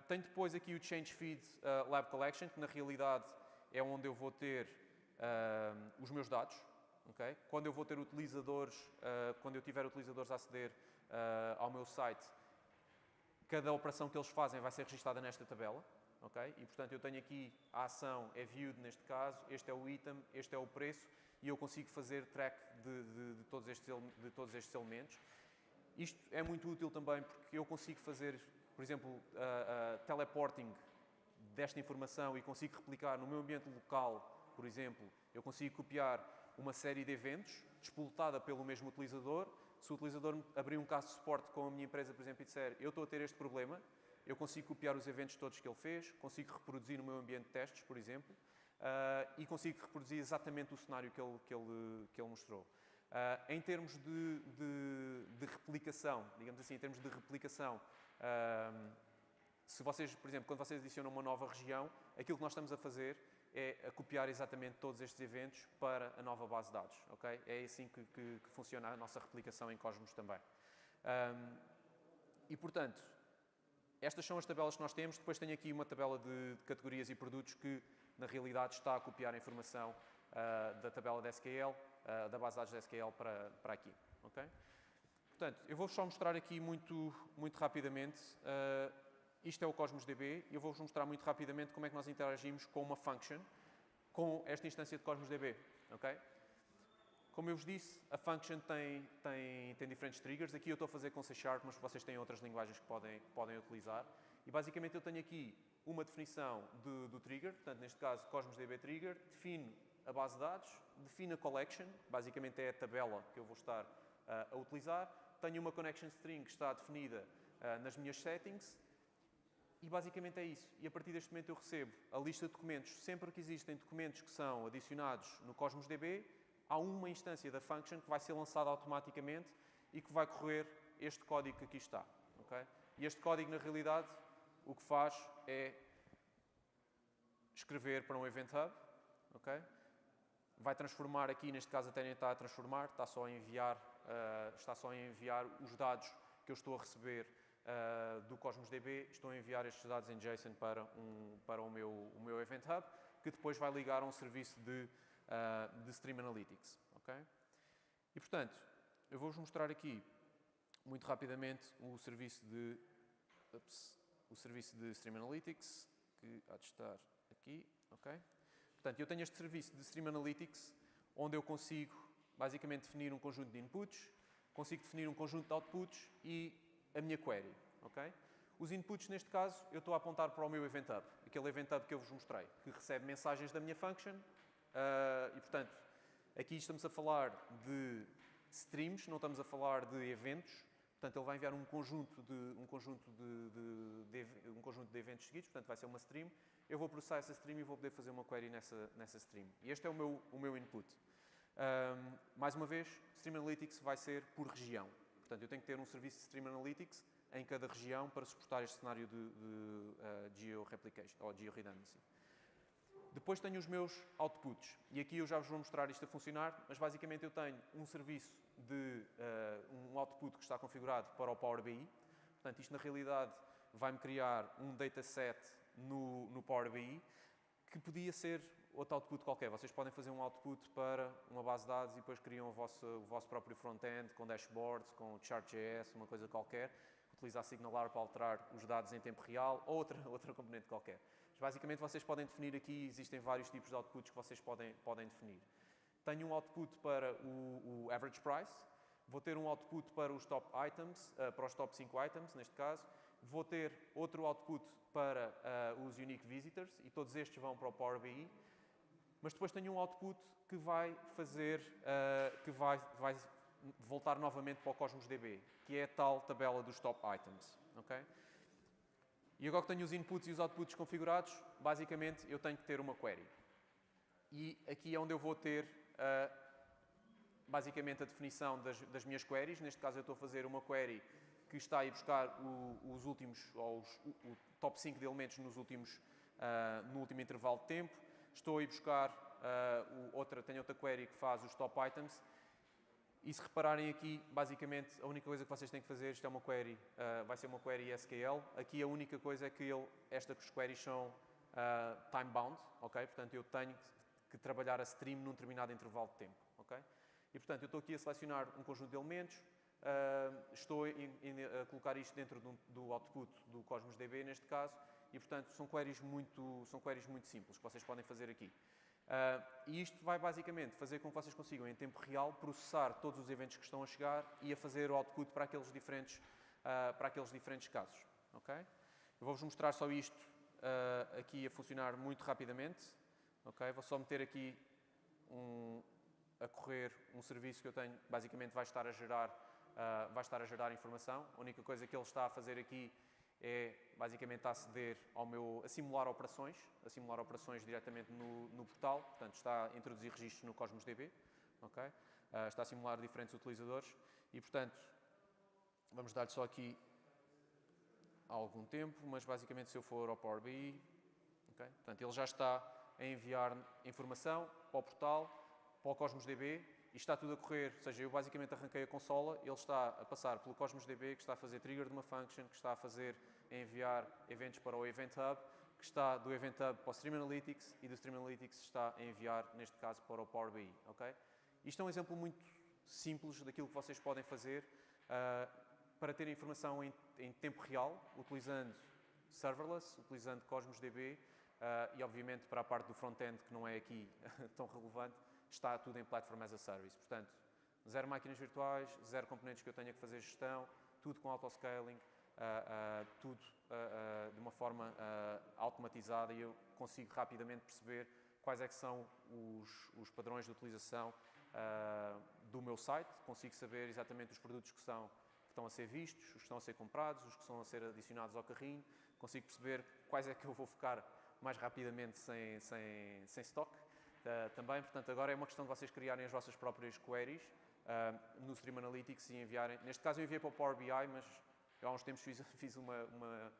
Tenho depois aqui o Change Feed Lab Collection, que na realidade é onde eu vou ter os meus dados. Okay? Quando eu vou ter utilizadores, quando eu tiver utilizadores a aceder ao meu site, cada operação que eles fazem vai ser registada nesta tabela. Okay? E, portanto, eu tenho aqui a ação, é viewed neste caso, este é o item, este é o preço, e eu consigo fazer track de todos estes elementos. Isto é muito útil também porque eu consigo fazer, por exemplo, teleporting desta informação e consigo replicar no meu ambiente local, por exemplo, eu consigo copiar uma série de eventos, disputada pelo mesmo utilizador. Se o utilizador abrir um caso de suporte com a minha empresa, por exemplo, e disser eu estou a ter este problema, eu consigo copiar os eventos todos que ele fez, consigo reproduzir no meu ambiente de testes, por exemplo, e consigo reproduzir exatamente o cenário que ele mostrou. Em termos de replicação, digamos assim, em termos de replicação, se vocês, por exemplo, quando vocês adicionam uma nova região, aquilo que nós estamos a fazer é a copiar exatamente todos estes eventos para a nova base de dados. Okay? É assim que funciona a nossa replicação em Cosmos também. E, portanto, estas são as tabelas que nós temos. Depois tenho aqui uma tabela de categorias e produtos que, na realidade, está a copiar a informação da tabela de SQL, da base de dados de SQL para aqui. Okay? Portanto, eu vou-vos só mostrar aqui muito rapidamente. Isto é o Cosmos DB e eu vou-vos mostrar muito rapidamente como é que nós interagimos com uma function, com esta instância de Cosmos DB. Okay? Como eu vos disse, a function tem diferentes triggers. Aqui eu estou a fazer com C#, mas vocês têm outras linguagens que podem utilizar. E basicamente eu tenho aqui uma definição do trigger, portanto, neste caso, Cosmos DB Trigger, defino a base de dados, defino a collection, basicamente é a tabela que eu vou estar a utilizar. Tenho uma connection string que está definida nas minhas settings e basicamente é isso. E a partir deste momento eu recebo a lista de documentos. Sempre que existem documentos que são adicionados no Cosmos DB, há uma instância da function que vai ser lançada automaticamente e que vai correr este código que aqui está. Okay? E este código, na realidade, o que faz é escrever para um Event Hub. Okay? Vai transformar aqui, neste caso até nem está a transformar, está só a enviar os dados que eu estou a receber do Cosmos DB. Estou a enviar estes dados em JSON para o meu Event Hub, que depois vai ligar a um serviço de Stream Analytics. Okay? E, portanto, eu vou-vos mostrar aqui, muito rapidamente, o serviço de Stream Analytics, que há de estar aqui. Okay? Portanto, eu tenho este serviço de Stream Analytics, onde eu consigo, basicamente, definir um conjunto de inputs, consigo definir um conjunto de outputs e a minha query. Okay? Os inputs, neste caso, eu estou a apontar para o meu Event Hub, aquele Event Hub que eu vos mostrei, que recebe mensagens da minha function. E, portanto, aqui estamos a falar de streams, não estamos a falar de eventos. Portanto, ele vai enviar um conjunto de eventos seguidos, portanto, vai ser uma stream. Eu vou processar essa stream e vou poder fazer uma query nessa stream. E este é o meu input. Mais uma vez, Stream Analytics vai ser por região. Portanto, eu tenho que ter um serviço de Stream Analytics em cada região para suportar este cenário de geo-replication ou geo-redundancy. Depois tenho os meus outputs. E aqui eu já vos vou mostrar isto a funcionar, mas basicamente eu tenho um serviço de um output que está configurado para o Power BI. Portanto, isto na realidade vai-me criar um dataset no Power BI que podia ser outro output qualquer. Vocês podem fazer um output para uma base de dados e depois criam o vosso próprio front-end com dashboards, com Chart.js, uma coisa qualquer. Utilizar Signalar para alterar os dados em tempo real ou outra componente qualquer. Mas basicamente vocês podem definir aqui, existem vários tipos de outputs que vocês podem definir. Tenho um output para o average price, vou ter um output para os top items, para os top 5 items, neste caso. Vou ter outro output para os unique visitors e todos estes vão para o Power BI. Mas depois tenho um output que vai voltar novamente para o Cosmos DB, que é a tal tabela dos top items. Okay? E agora que tenho os inputs e os outputs configurados, basicamente eu tenho que ter uma query. E aqui é onde eu vou ter basicamente a definição das minhas queries. Neste caso eu estou a fazer uma query que está a ir buscar os últimos, ou o top 5 de elementos no último intervalo de tempo. Estou a ir buscar tenho outra query que faz os top items. E se repararem aqui, basicamente, a única coisa que vocês têm que fazer, isto é uma query, vai ser uma query SQL. Aqui a única coisa é que estas queries são time-bound, ok? Portanto, eu tenho que trabalhar a stream num determinado intervalo de tempo, ok? E, portanto, eu estou aqui a selecionar um conjunto de elementos, estou a colocar isto dentro do output do Cosmos DB, neste caso, e, portanto, são queries muito simples que vocês podem fazer aqui. E isto vai basicamente fazer com que vocês consigam, em tempo real, processar todos os eventos que estão a chegar e a fazer o output para aqueles diferentes casos. Okay? Eu vou-vos mostrar só isto aqui a funcionar muito rapidamente. Okay? Vou só meter aqui a correr um serviço que eu tenho, basicamente vai estar a gerar informação. A única coisa que ele está a fazer aqui é basicamente a simular operações diretamente no portal, portanto está a introduzir registros no Cosmos DB, okay? Está a simular diferentes utilizadores e, portanto, vamos dar-lhe só aqui algum tempo, mas basicamente se eu for ao Power BI, okay? Portanto, ele já está a enviar informação para o portal, para o Cosmos DB, e está tudo a correr, ou seja, eu basicamente arranquei a consola, ele está a passar pelo Cosmos DB, que está a fazer trigger de uma function, que está a enviar eventos para o Event Hub, que está do Event Hub para o Stream Analytics e do Stream Analytics está a enviar, neste caso, para o Power BI. Okay? Isto é um exemplo muito simples daquilo que vocês podem fazer para ter informação em tempo real, utilizando serverless, utilizando Cosmos DB e, obviamente, para a parte do front-end, que não é aqui tão relevante, está tudo em Platform as a Service. Portanto, zero máquinas virtuais, zero componentes que eu tenha que fazer gestão, tudo com autoscaling, tudo de uma forma automatizada, e eu consigo rapidamente perceber quais é que são os padrões de utilização do meu site, consigo saber exatamente os produtos que estão a ser vistos, os que estão a ser comprados, os que estão a ser adicionados ao carrinho, consigo perceber quais é que eu vou ficar mais rapidamente sem stock. Também, portanto, agora é uma questão de vocês criarem as vossas próprias queries no Stream Analytics e enviarem. Neste caso eu enviei para o Power BI, mas eu há uns tempos fiz uma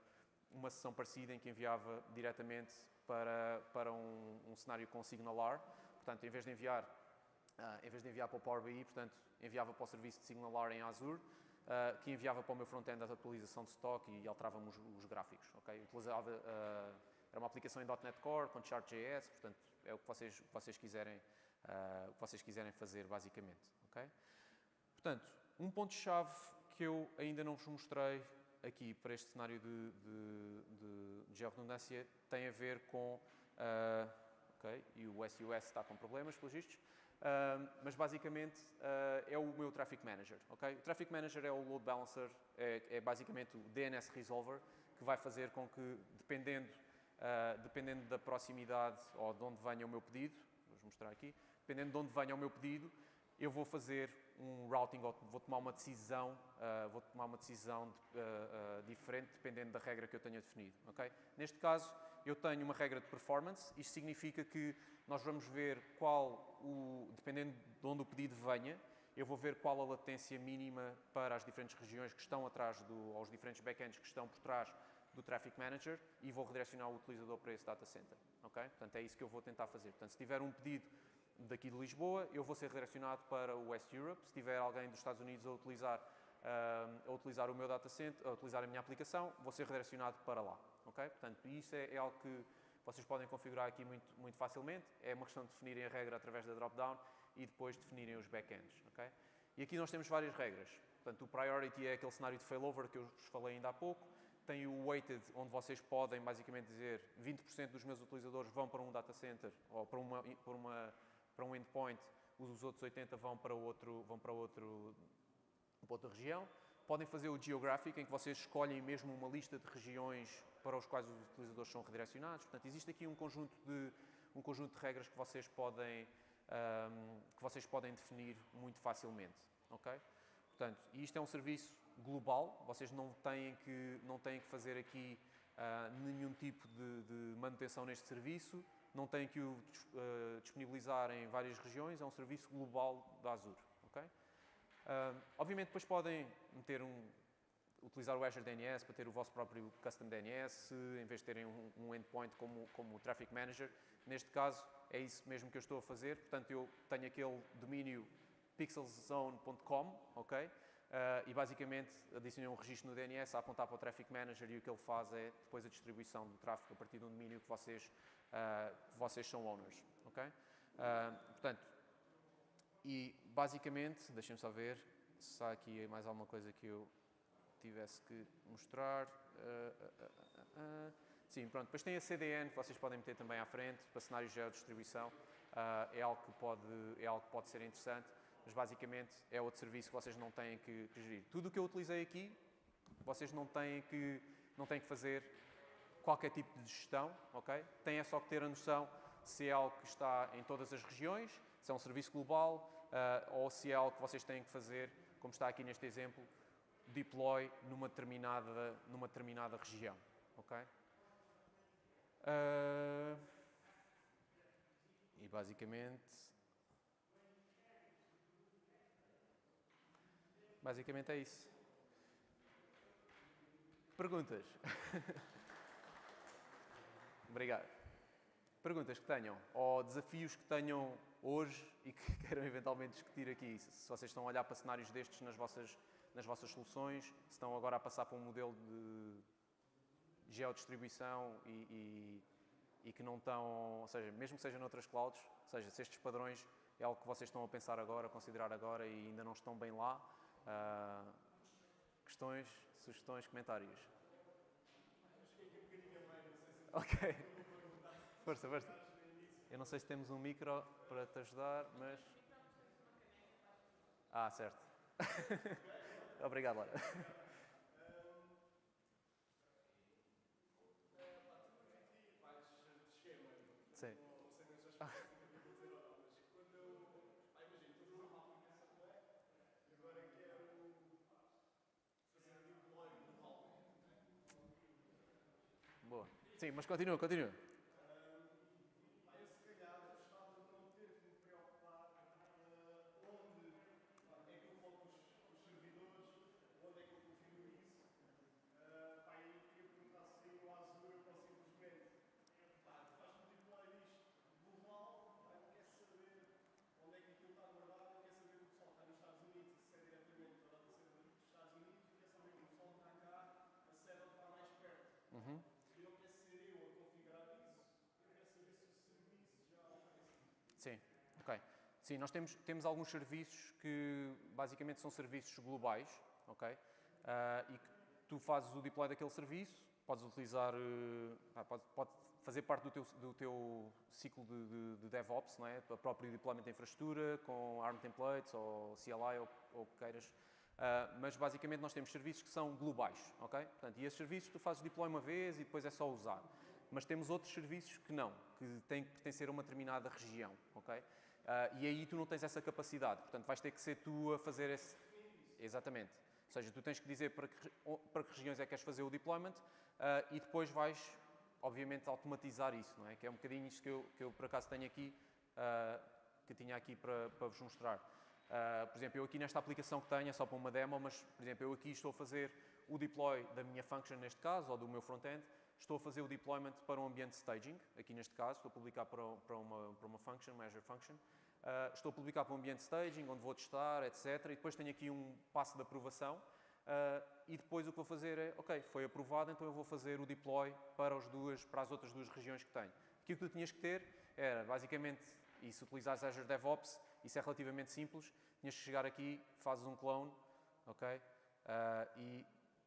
sessão parecida em que enviava diretamente para um cenário com SignalR. Portanto, em vez de enviar para o Power BI, portanto, enviava para o serviço de SignalR em Azure, que enviava para o meu front-end a atualização de stock e alterava-me os gráficos. Okay? Era uma aplicação em .NET Core com Chart.js, portanto, é o que vocês quiserem fazer, basicamente. Okay? Portanto, um ponto-chave que eu ainda não vos mostrei aqui para este cenário de georredundância tem a ver com... e o SUS está com problemas, pelos vistos, mas basicamente é o meu Traffic Manager. Okay? O Traffic Manager é o Load Balancer, é basicamente o DNS Resolver, que vai fazer com que, dependendo da proximidade ou de onde venha o meu pedido, vou mostrar aqui, dependendo de onde venha o meu pedido, eu vou fazer um routing, ou vou tomar uma decisão, diferente dependendo da regra que eu tenha definido. Okay? Neste caso, eu tenho uma regra de performance, isto significa que nós vamos ver dependendo de onde o pedido venha, eu vou ver qual a latência mínima para as diferentes regiões que estão atrás aos diferentes backends que estão por trás do Traffic Manager e vou redirecionar o utilizador para esse data center. Okay? Portanto, é isso que eu vou tentar fazer. Portanto, se tiver um pedido daqui de Lisboa, eu vou ser redirecionado para o West Europe. Se tiver alguém dos Estados Unidos a utilizar o meu data center, a utilizar a minha aplicação, vou ser redirecionado para lá. Okay? Portanto, isso é algo que vocês podem configurar aqui muito facilmente. É uma questão de definirem a regra através da drop-down e depois definirem os backends. Okay? E aqui nós temos várias regras. Portanto, o priority é aquele cenário de failover que eu vos falei ainda há pouco. Tem o weighted, onde vocês podem basicamente dizer 20% dos meus utilizadores vão para um data center ou para um endpoint, os outros 80% vão para outra região. Podem fazer o geographic, em que vocês escolhem mesmo uma lista de regiões para os quais os utilizadores são redirecionados. Portanto, existe aqui um conjunto de regras que vocês podem definir muito facilmente. Okay? Portanto, isto é um serviço global, vocês não têm que fazer aqui nenhum tipo de manutenção neste serviço, não têm que o disponibilizar em várias regiões, é um serviço global da Azure. Okay? Obviamente depois podem utilizar o Azure DNS para ter o vosso próprio Custom DNS, em vez de terem um endpoint como o Traffic Manager. Neste caso é isso mesmo que eu estou a fazer, portanto eu tenho aquele domínio pixelzone.com, ok? E basicamente adicionei um registro no DNS a apontar para o Traffic Manager e o que ele faz é depois a distribuição do tráfego a partir de um domínio que vocês são owners, ok? Portanto, e basicamente, deixem-me só ver se há aqui mais alguma coisa que eu tivesse que mostrar. Sim, pronto. Depois tem a CDN que vocês podem meter também à frente para cenários de geodistribuição. É algo que pode ser interessante, mas basicamente é outro serviço que vocês não têm que gerir. Tudo o que eu utilizei aqui, vocês não têm que fazer qualquer tipo de gestão, ok? Têm é só que ter a noção se é algo que está em todas as regiões, se é um serviço global, ou se é algo que vocês têm que fazer, como está aqui neste exemplo, deploy numa determinada região, ok? E basicamente é isso. Perguntas? Obrigado. Perguntas que tenham, ou desafios que tenham hoje e que queiram eventualmente discutir aqui. Se vocês estão a olhar para cenários destes nas vossas soluções, se estão agora a passar para um modelo de geodistribuição e que não estão, ou seja, mesmo que seja noutras clouds, ou seja, se estes padrões é algo que vocês estão a pensar agora, a considerar agora e ainda não estão bem lá, questões, sugestões, comentários? Ok. Força. Eu não sei se temos um micro para te ajudar, mas... certo. Obrigado, Laura. Sim. Boa. Sim, mas continua. Sim, ok. Sim, nós temos alguns serviços que basicamente são serviços globais, ok? E que tu fazes o deploy daquele serviço, podes utilizar, pode fazer parte do teu ciclo de DevOps, não é? O próprio deployment da infraestrutura, com ARM templates ou CLI ou o que queiras. Mas basicamente nós temos serviços que são globais, ok? Portanto, e esses serviços tu fazes deploy uma vez e depois é só usar. Mas temos outros serviços que não, que têm que pertencer a uma determinada região, ok? E aí tu não tens essa capacidade, portanto vais ter que ser tu a fazer esse... Exatamente. Ou seja, tu tens que dizer para que regiões é que queres fazer o deployment e depois vais, obviamente, automatizar isso, não é? Que é um bocadinho isto que eu por acaso tenho aqui, que tinha aqui para vos mostrar. Por exemplo, eu aqui nesta aplicação que tenho, é só para uma demo, mas, por exemplo, eu aqui estou a fazer o deploy da minha function neste caso, ou do meu front-end, estou a fazer o deployment para um ambiente de staging, aqui neste caso, estou a publicar para uma function, uma Azure Function. Estou a publicar para um ambiente de staging, onde vou testar, etc. E depois tenho aqui um passo de aprovação. E depois o que vou fazer é, ok, foi aprovado, então eu vou fazer o deploy para as outras duas regiões que tenho. Aqui o que tu tinhas que ter era, basicamente, e se utilizares Azure DevOps, isso é relativamente simples, tinhas que chegar aqui, fazes um clone, ok? E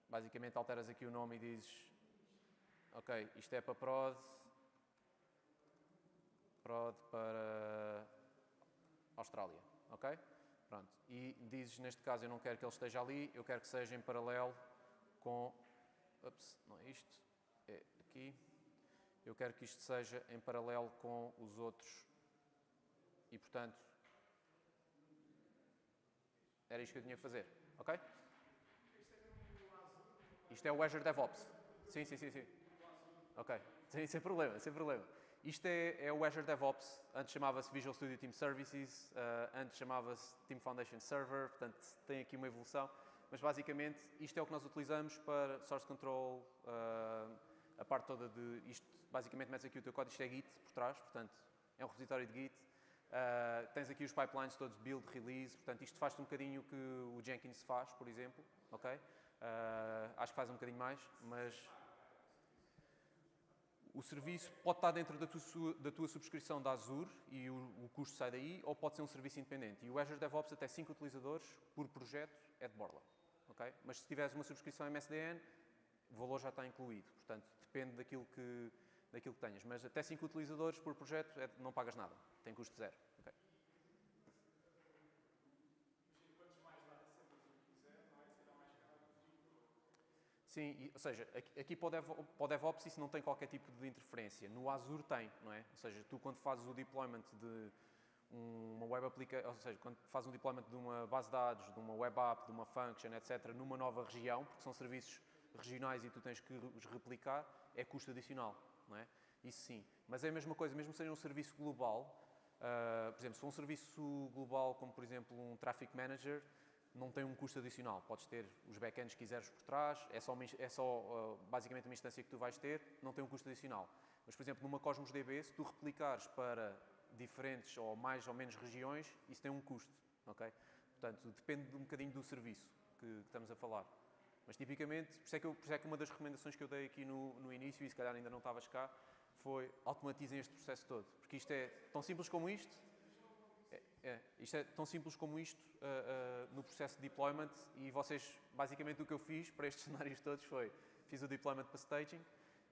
basicamente alteras aqui o nome e dizes, ok, isto é para prod para Austrália, ok? Pronto, e dizes, neste caso, eu não quero que ele esteja ali, eu quero que seja em paralelo com... Ups, não é isto, é aqui. Eu quero que isto seja em paralelo com os outros e, portanto, era isto que eu tinha que fazer, ok? Isto é o Azure DevOps. Sim. Ok, sem problema. Isto é o Azure DevOps, antes chamava-se Visual Studio Team Services, antes chamava-se Team Foundation Server, portanto tem aqui uma evolução, mas basicamente isto é o que nós utilizamos para Source Control, a parte toda de isto, basicamente metes aqui o teu código, isto é Git por trás, portanto é um repositório de Git, Tens aqui os pipelines todos de build, release, portanto isto faz-te um bocadinho o que o Jenkins faz, por exemplo, ok? Acho que faz um bocadinho mais, mas o serviço pode estar dentro da tua subscrição da Azure e o custo sai daí, ou pode ser um serviço independente. E o Azure DevOps, até 5 utilizadores por projeto, é de borla. Okay? Mas se tiveres uma subscrição MSDN, o valor já está incluído. Portanto, depende daquilo que tenhas. Mas até 5 utilizadores por projeto, não pagas nada. Tem custo zero. Okay? Sim, ou seja, aqui para o DevOps isso não tem qualquer tipo de interferência. No Azure tem, não é? Ou seja, tu quando fazes o deployment de uma web application, ou seja, quando fazes um deployment de uma base de dados, de uma web app, de uma function, etc., numa nova região, porque são serviços regionais e tu tens que os replicar, é custo adicional, não é? Isso sim. Mas é a mesma coisa, mesmo que seja um serviço global, por exemplo, se for um serviço global como, por exemplo, um Traffic Manager, não tem um custo adicional. Podes ter os backends que quiseres por trás, é só basicamente uma instância que tu vais ter, não tem um custo adicional. Mas, por exemplo, numa Cosmos DB, se tu replicares para diferentes ou mais ou menos regiões, isso tem um custo, ok? Portanto, depende um bocadinho do serviço que estamos a falar. Mas, tipicamente, por isso é que uma das recomendações que eu dei aqui no início, e se calhar ainda não estavas cá, foi automatizem este processo todo. Porque isto é tão simples como isto, isto é tão simples como isto no processo de deployment e vocês, basicamente o que eu fiz para estes cenários todos foi, fiz o deployment para staging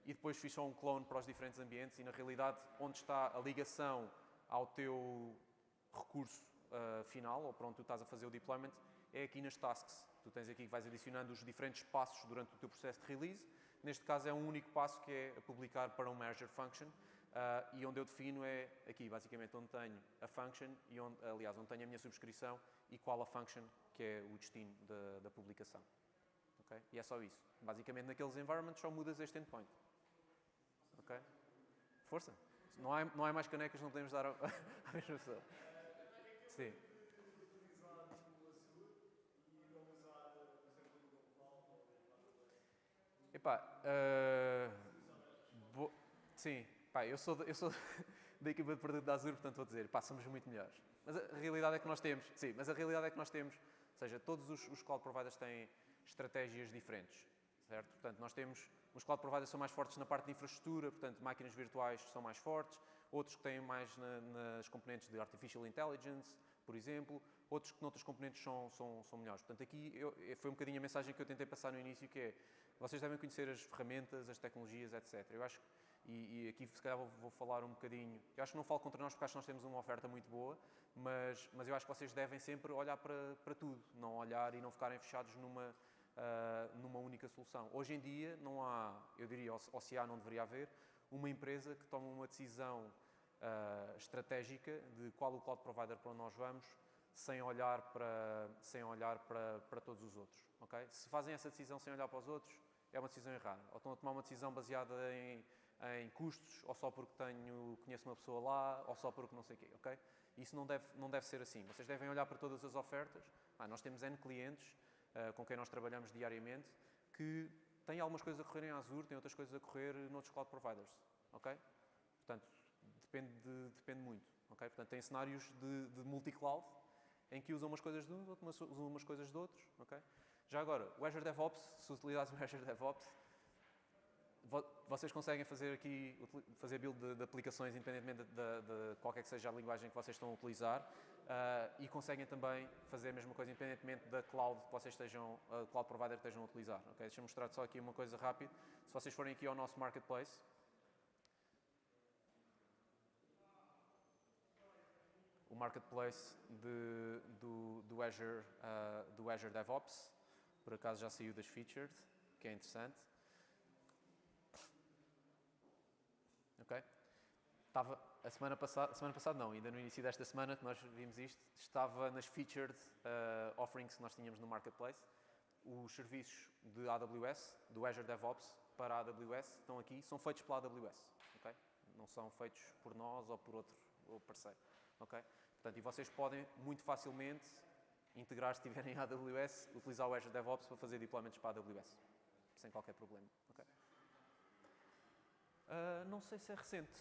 e depois fiz só um clone para os diferentes ambientes e na realidade onde está a ligação ao teu recurso final, ou para onde tu estás a fazer o deployment, é aqui nas tasks. Tu tens aqui que vais adicionando os diferentes passos durante o teu processo de release. Neste caso é um único passo que é publicar para um measure function. E onde eu defino é aqui, basicamente, onde tenho a function e onde tenho a minha subscrição e qual a function que é o destino da publicação. Okay? E é só isso. Basicamente, naqueles environments só mudas este endpoint. Ok? Força! Não há mais canecas, não podemos dar à mesma pessoa. Sim. Epá, sim. Pá, eu sou da equipa de produto da Azure, portanto vou dizer, pá, somos muito melhores. Mas a realidade é que nós temos, ou seja, todos os cloud providers têm estratégias diferentes, certo? Portanto, nós temos, os cloud providers são mais fortes na parte de infraestrutura, portanto, máquinas virtuais são mais fortes, outros que têm mais nas componentes de Artificial Intelligence, por exemplo, outros que noutros componentes são melhores. Portanto, aqui foi um bocadinho a mensagem que eu tentei passar no início, que é, vocês devem conhecer as ferramentas, as tecnologias, etc. Eu acho e aqui se calhar vou falar um bocadinho, eu acho que não falo contra nós porque acho que nós temos uma oferta muito boa, mas eu acho que vocês devem sempre olhar para tudo, não olhar e não ficarem fechados numa única solução. Hoje em dia não há, eu diria, ou se há, não deveria haver, uma empresa que toma uma decisão estratégica de qual o cloud provider para onde nós vamos, sem olhar para todos os outros. Okay? Se fazem essa decisão sem olhar para os outros, é uma decisão errada. Ou estão a tomar uma decisão baseada em custos, ou só porque conheço uma pessoa lá, ou só porque não sei o quê, ok? Isso não deve ser assim. Vocês devem olhar para todas as ofertas. Nós temos N clientes com quem nós trabalhamos diariamente que têm algumas coisas a correr em Azure, têm outras coisas a correr noutros cloud providers, ok? Portanto, depende muito, ok? Portanto, tem cenários de multi-cloud em que usam umas coisas de uns, usam umas coisas de outros, ok? Já agora, o Azure DevOps, se utilizares o Azure DevOps, vocês conseguem fazer build de aplicações independentemente de qualquer que seja a linguagem que vocês estão a utilizar e conseguem também fazer a mesma coisa independentemente da cloud que vocês cloud provider que estejam a utilizar. Okay? Deixa-me mostrar só aqui uma coisa rápida. Se vocês forem aqui ao nosso marketplace, o marketplace do Azure DevOps, por acaso já saiu das featured, que é interessante. Ok? Estava a semana passada não, ainda no início desta semana que nós vimos isto, estava nas featured offerings que nós tínhamos no marketplace. Os serviços de AWS, do Azure DevOps para a AWS, estão aqui, são feitos pela AWS, ok? Não são feitos por nós ou por outro parceiro, ok? Portanto, e vocês podem muito facilmente integrar, se tiverem AWS, utilizar o Azure DevOps para fazer deployments para a AWS, sem qualquer problema, ok? Não sei se é recente.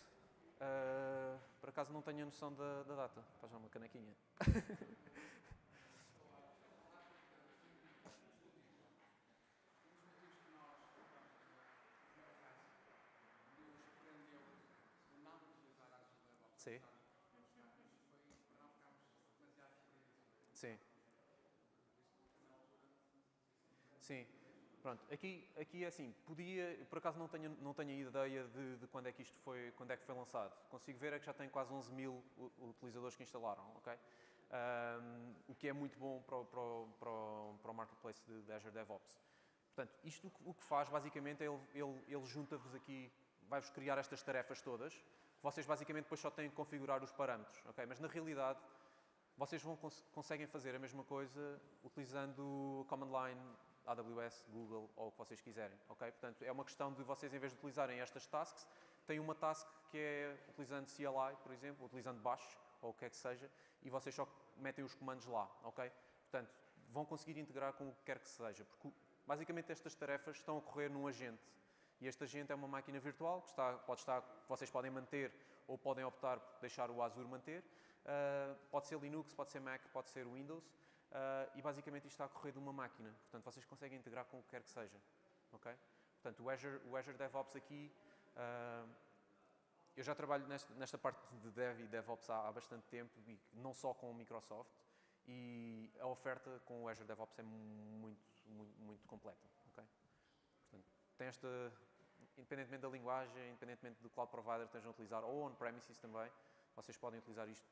Por acaso não tenho a noção da data. Faz já uma canequinha. Sim. Sim. Sim. Pronto, aqui é assim, por acaso não tenho a ideia de quando é que foi lançado. Consigo ver é que já tem quase 11 mil utilizadores que instalaram, ok? O que é muito bom para o marketplace de Azure DevOps. Portanto, isto o que faz basicamente é ele junta-vos aqui, vai-vos criar estas tarefas todas, que vocês basicamente depois só têm que configurar os parâmetros, ok? Mas na realidade, vocês conseguem fazer a mesma coisa utilizando Command Line, AWS, Google ou o que vocês quiserem, ok? Portanto, é uma questão de vocês, em vez de utilizarem estas tasks, têm uma task que é utilizando CLI, por exemplo, utilizando Bash ou o que é que seja, e vocês só metem os comandos lá, ok? Portanto, vão conseguir integrar com o que quer que seja, porque basicamente estas tarefas estão a correr num agente, e este agente é uma máquina virtual que vocês podem manter ou podem optar por deixar o Azure manter. Pode ser Linux, pode ser Mac, pode ser Windows. E basicamente isto está a correr de uma máquina. Portanto, vocês conseguem integrar com o que quer que seja. Okay? Portanto, o Azure DevOps aqui... eu já trabalho nesta parte de Dev e DevOps há bastante tempo, e não só com o Microsoft. E a oferta com o Azure DevOps é muito, muito, muito completa. Okay? Portanto, tem independentemente da linguagem, independentemente do cloud provider que estejam a utilizar, ou on-premises também, vocês podem utilizar isto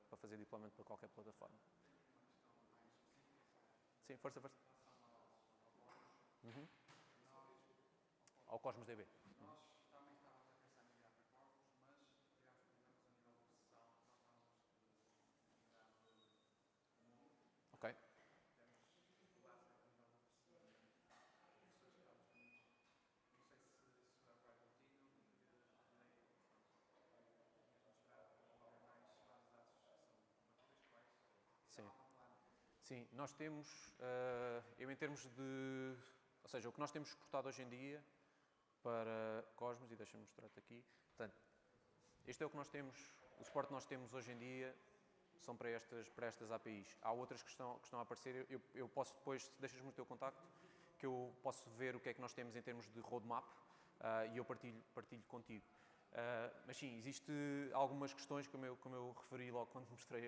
para fazer deployment para qualquer plataforma. Sim, força. Uhum. Ao Cosmos DB. Ok. Sim. Sim, nós temos, eu em termos de, ou seja, o que nós temos exportado hoje em dia para Cosmos, e deixa-me mostrar-te aqui, portanto, este é o que nós temos, o suporte que nós temos hoje em dia são para estas APIs. Há outras que estão a aparecer, eu posso depois, se deixas-me o teu contacto, que eu posso ver o que é que nós temos em termos de roadmap e eu partilho contigo. Mas sim, existem algumas questões, como eu referi logo quando mostrei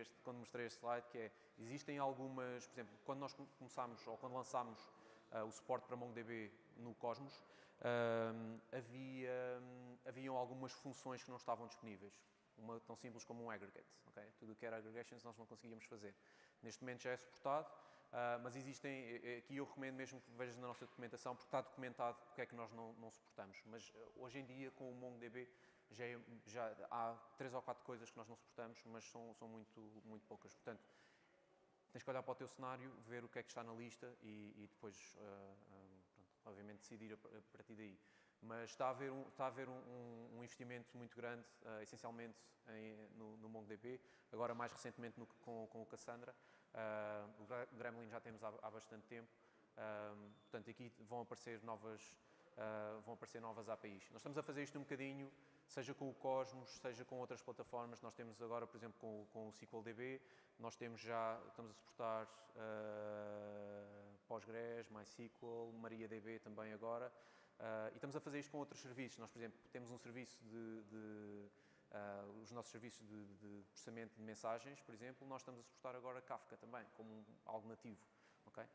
este slide, que é, existem algumas, por exemplo, quando nós começámos, ou quando lançámos o suporte para MongoDB no Cosmos, haviam algumas funções que não estavam disponíveis. Uma tão simples como um aggregate. Okay? Tudo o que era aggregations nós não conseguíamos fazer. Neste momento já é suportado, mas existem, aqui eu recomendo mesmo que vejas na nossa documentação, porque está documentado o que é que nós não suportamos. Mas hoje em dia, com o MongoDB, já há 3 ou 4 coisas que nós não suportamos, mas são muito, muito poucas. Portanto, tens que olhar para o teu cenário, ver o que é que está na lista e depois, pronto, obviamente, decidir a partir daí. Mas está a haver um investimento muito grande, essencialmente no MongoDB, agora mais recentemente com o Cassandra. O Gremlin já temos há bastante tempo, portanto aqui vão aparecer novas APIs. Nós estamos a fazer isto um bocadinho, seja com o Cosmos, seja com outras plataformas. Nós temos agora, por exemplo, com o SQLDB, estamos a suportar Postgres, MySQL, MariaDB também agora. E estamos a fazer isto com outros serviços. Nós, por exemplo, temos um serviço os nossos serviços de processamento de mensagens, por exemplo, nós estamos a suportar agora Kafka também, como algo nativo. Okay?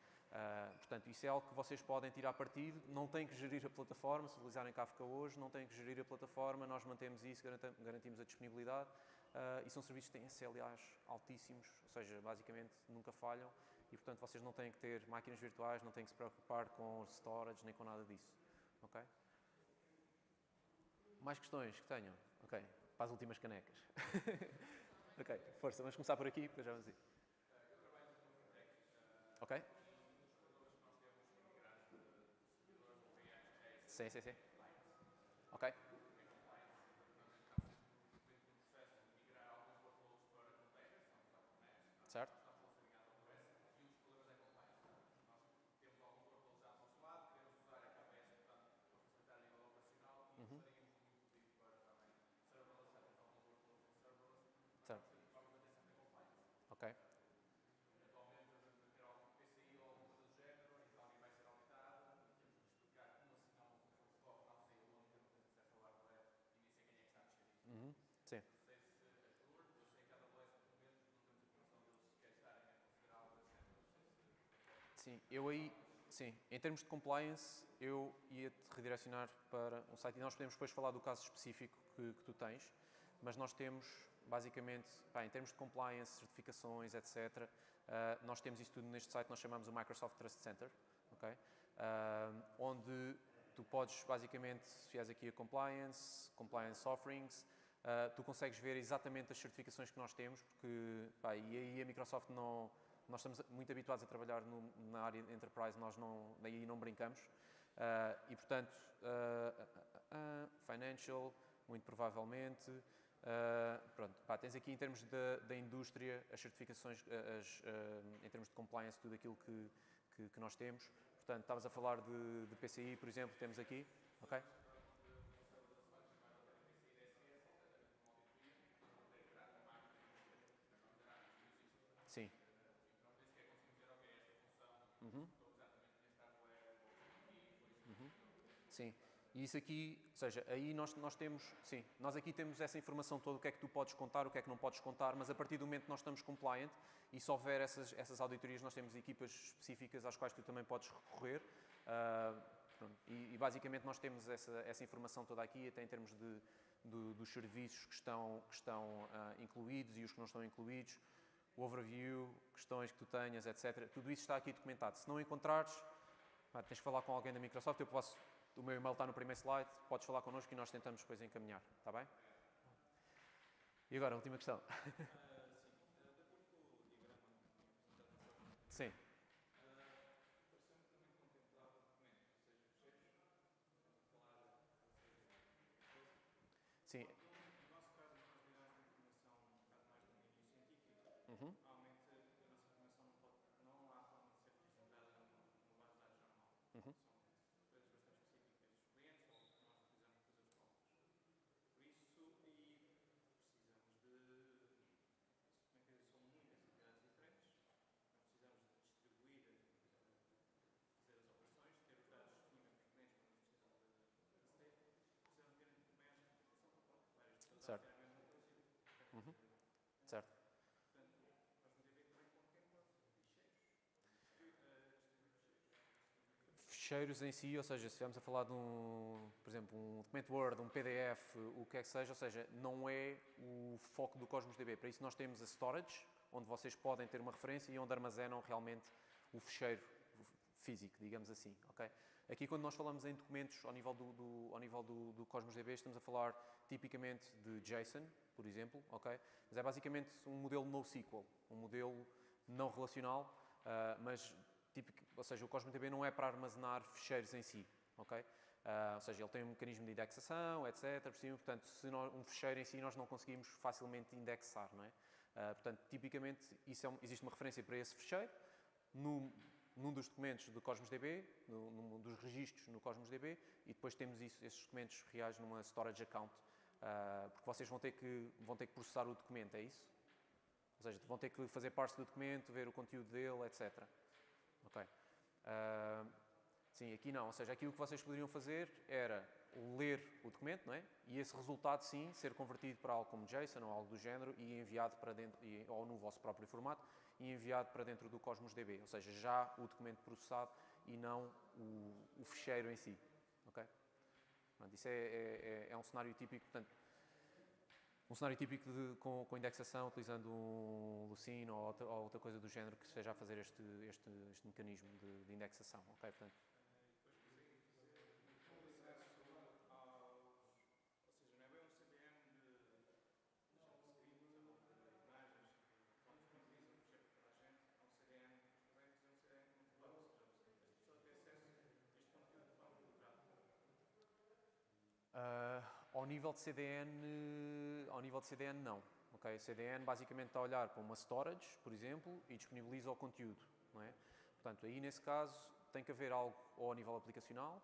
Portanto, isso é algo que vocês podem tirar partido, não têm que gerir a plataforma, se utilizarem Kafka hoje, não têm que gerir a plataforma, nós mantemos isso, garantimos a disponibilidade, e são serviços que têm SLAs altíssimos, ou seja, basicamente nunca falham, e portanto vocês não têm que ter máquinas virtuais, não têm que se preocupar com storage, nem com nada disso. Ok? Mais questões que tenham? Ok, para as últimas canecas. Ok, força, vamos começar por aqui, depois já vamos ir. Ok? Sim. Ok. Certo? Uhum. ok? Uhum. Sim. Sim, eu aí, sim, em termos de compliance, eu ia-te redirecionar para um site e nós podemos depois falar do caso específico que tu tens, mas nós temos, basicamente, pá, em termos de compliance, certificações, etc., nós temos isso tudo neste site, nós chamamos o Microsoft Trust Center, ok? Onde tu podes, basicamente, se fizeres aqui a compliance offerings, tu consegues ver exatamente as certificações que nós temos, porque, pá, e aí a Microsoft não... Nós estamos muito habituados a trabalhar na área de enterprise, nós daí não brincamos. E, portanto, financial, muito provavelmente. Pronto, pá, tens aqui em termos da indústria, as certificações, em termos de compliance, tudo aquilo que nós temos. Portanto, estavas a falar de PCI, por exemplo, temos aqui, ok? Sim. Uhum. Sim, e isso aqui, ou seja, aí nós temos, sim, nós aqui temos essa informação toda, o que é que tu podes contar, o que é que não podes contar, mas a partir do momento que nós estamos compliant e se houver essas auditorias, nós temos equipas específicas às quais tu também podes recorrer. E basicamente nós temos essa informação toda aqui, até em termos dos serviços que estão incluídos e os que não estão incluídos, o overview, questões que tu tenhas, etc. Tudo isso está aqui documentado. Se não encontrares, tens que falar com alguém da Microsoft, o meu e-mail está no primeiro slide, podes falar connosco e nós tentamos depois encaminhar, está bem? E agora, a última questão. Sim. Sim. Uhum. Uhum. Certo. Uhum. Certo. Ficheiros em si, ou seja, se estivermos a falar de por exemplo, um documento Word, um PDF, o que é que seja, ou seja, não é o foco do Cosmos DB. Para isso nós temos a storage, onde vocês podem ter uma referência e onde armazenam realmente o ficheiro físico, digamos assim, ok? Aqui quando nós falamos em documentos ao nível do Cosmos DB, estamos a falar tipicamente de JSON, por exemplo, ok? Mas é basicamente um modelo NoSQL, um modelo não relacional, mas ou seja, o Cosmos DB não é para armazenar ficheiros em si, ok? Ou seja, ele tem um mecanismo de indexação, etc. Por cima, portanto, se um ficheiro em si nós não conseguimos facilmente indexar, não é? Portanto, tipicamente, existe uma referência para esse ficheiro num dos documentos do Cosmos DB, num dos registros no Cosmos DB, e depois temos esses documentos reais numa storage account, porque vocês vão ter que processar o documento, é isso? Ou seja, vão ter que fazer parse do documento, ver o conteúdo dele, etc. Ok. Sim, aqui não. Ou seja, aqui o que vocês poderiam fazer era ler o documento, não é? E esse resultado, sim, ser convertido para algo como JSON ou algo do género e enviado para dentro, ou no vosso próprio formato, e enviado para dentro do Cosmos DB. Ou seja, já o documento processado e não o ficheiro em si. Ok? Portanto, isso é um cenário típico. Portanto, um cenário típico com indexação, utilizando um Lucene ou outra coisa do género que esteja a fazer este mecanismo de indexação. Okay? Portanto, ao nível de CDN não. Okay? O CDN basicamente está a olhar para uma storage, por exemplo, e disponibiliza o conteúdo. Não é? Portanto, aí nesse caso tem que haver algo ou a nível aplicacional.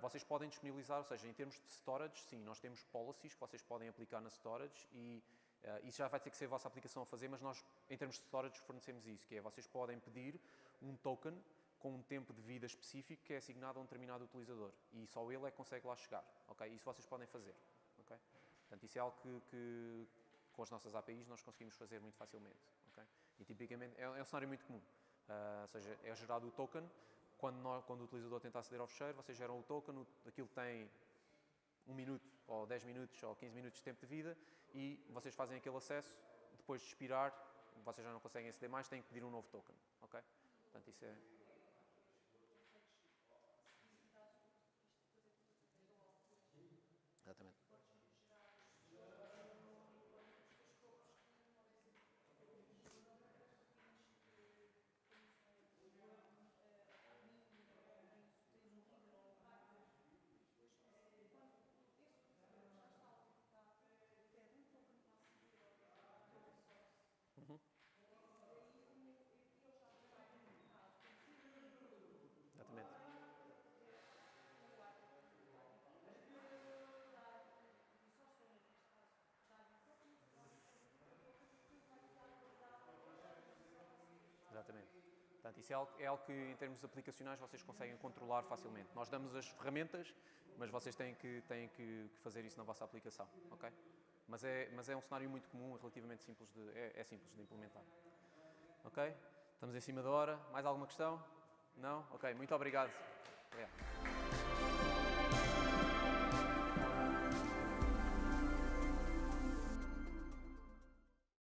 Vocês podem disponibilizar, ou seja, em termos de storage, sim, nós temos policies que vocês podem aplicar na storage e Isso já vai ter que ser a vossa aplicação a fazer, mas nós, em termos de storage, fornecemos isso, que é, vocês podem pedir um token com um tempo de vida específico que é assignado a um determinado utilizador e só ele é que consegue lá chegar, ok? Isso vocês podem fazer, ok? Portanto, isso é algo que com as nossas APIs nós conseguimos fazer muito facilmente, ok? E tipicamente é um cenário muito comum, ou seja, é gerado o token, quando o utilizador tenta aceder ao fecheiro, vocês geram o token, aquilo tem 1 minuto, ou 10 minutos, ou 15 minutos de tempo de vida e vocês fazem aquele acesso, depois de expirar, vocês já não conseguem aceder mais, têm que pedir um novo token, ok? Portanto, isso é... Exatamente. Uhum. Exatamente. Exatamente. Portanto, isso é algo que, em termos aplicacionais, vocês conseguem controlar facilmente. Nós damos as ferramentas, mas vocês têm que fazer isso na vossa aplicação, ok? Mas é um cenário muito comum, relativamente simples é simples de implementar. Ok? Estamos em cima da hora. Mais alguma questão? Não? Ok, muito obrigado. Obrigado.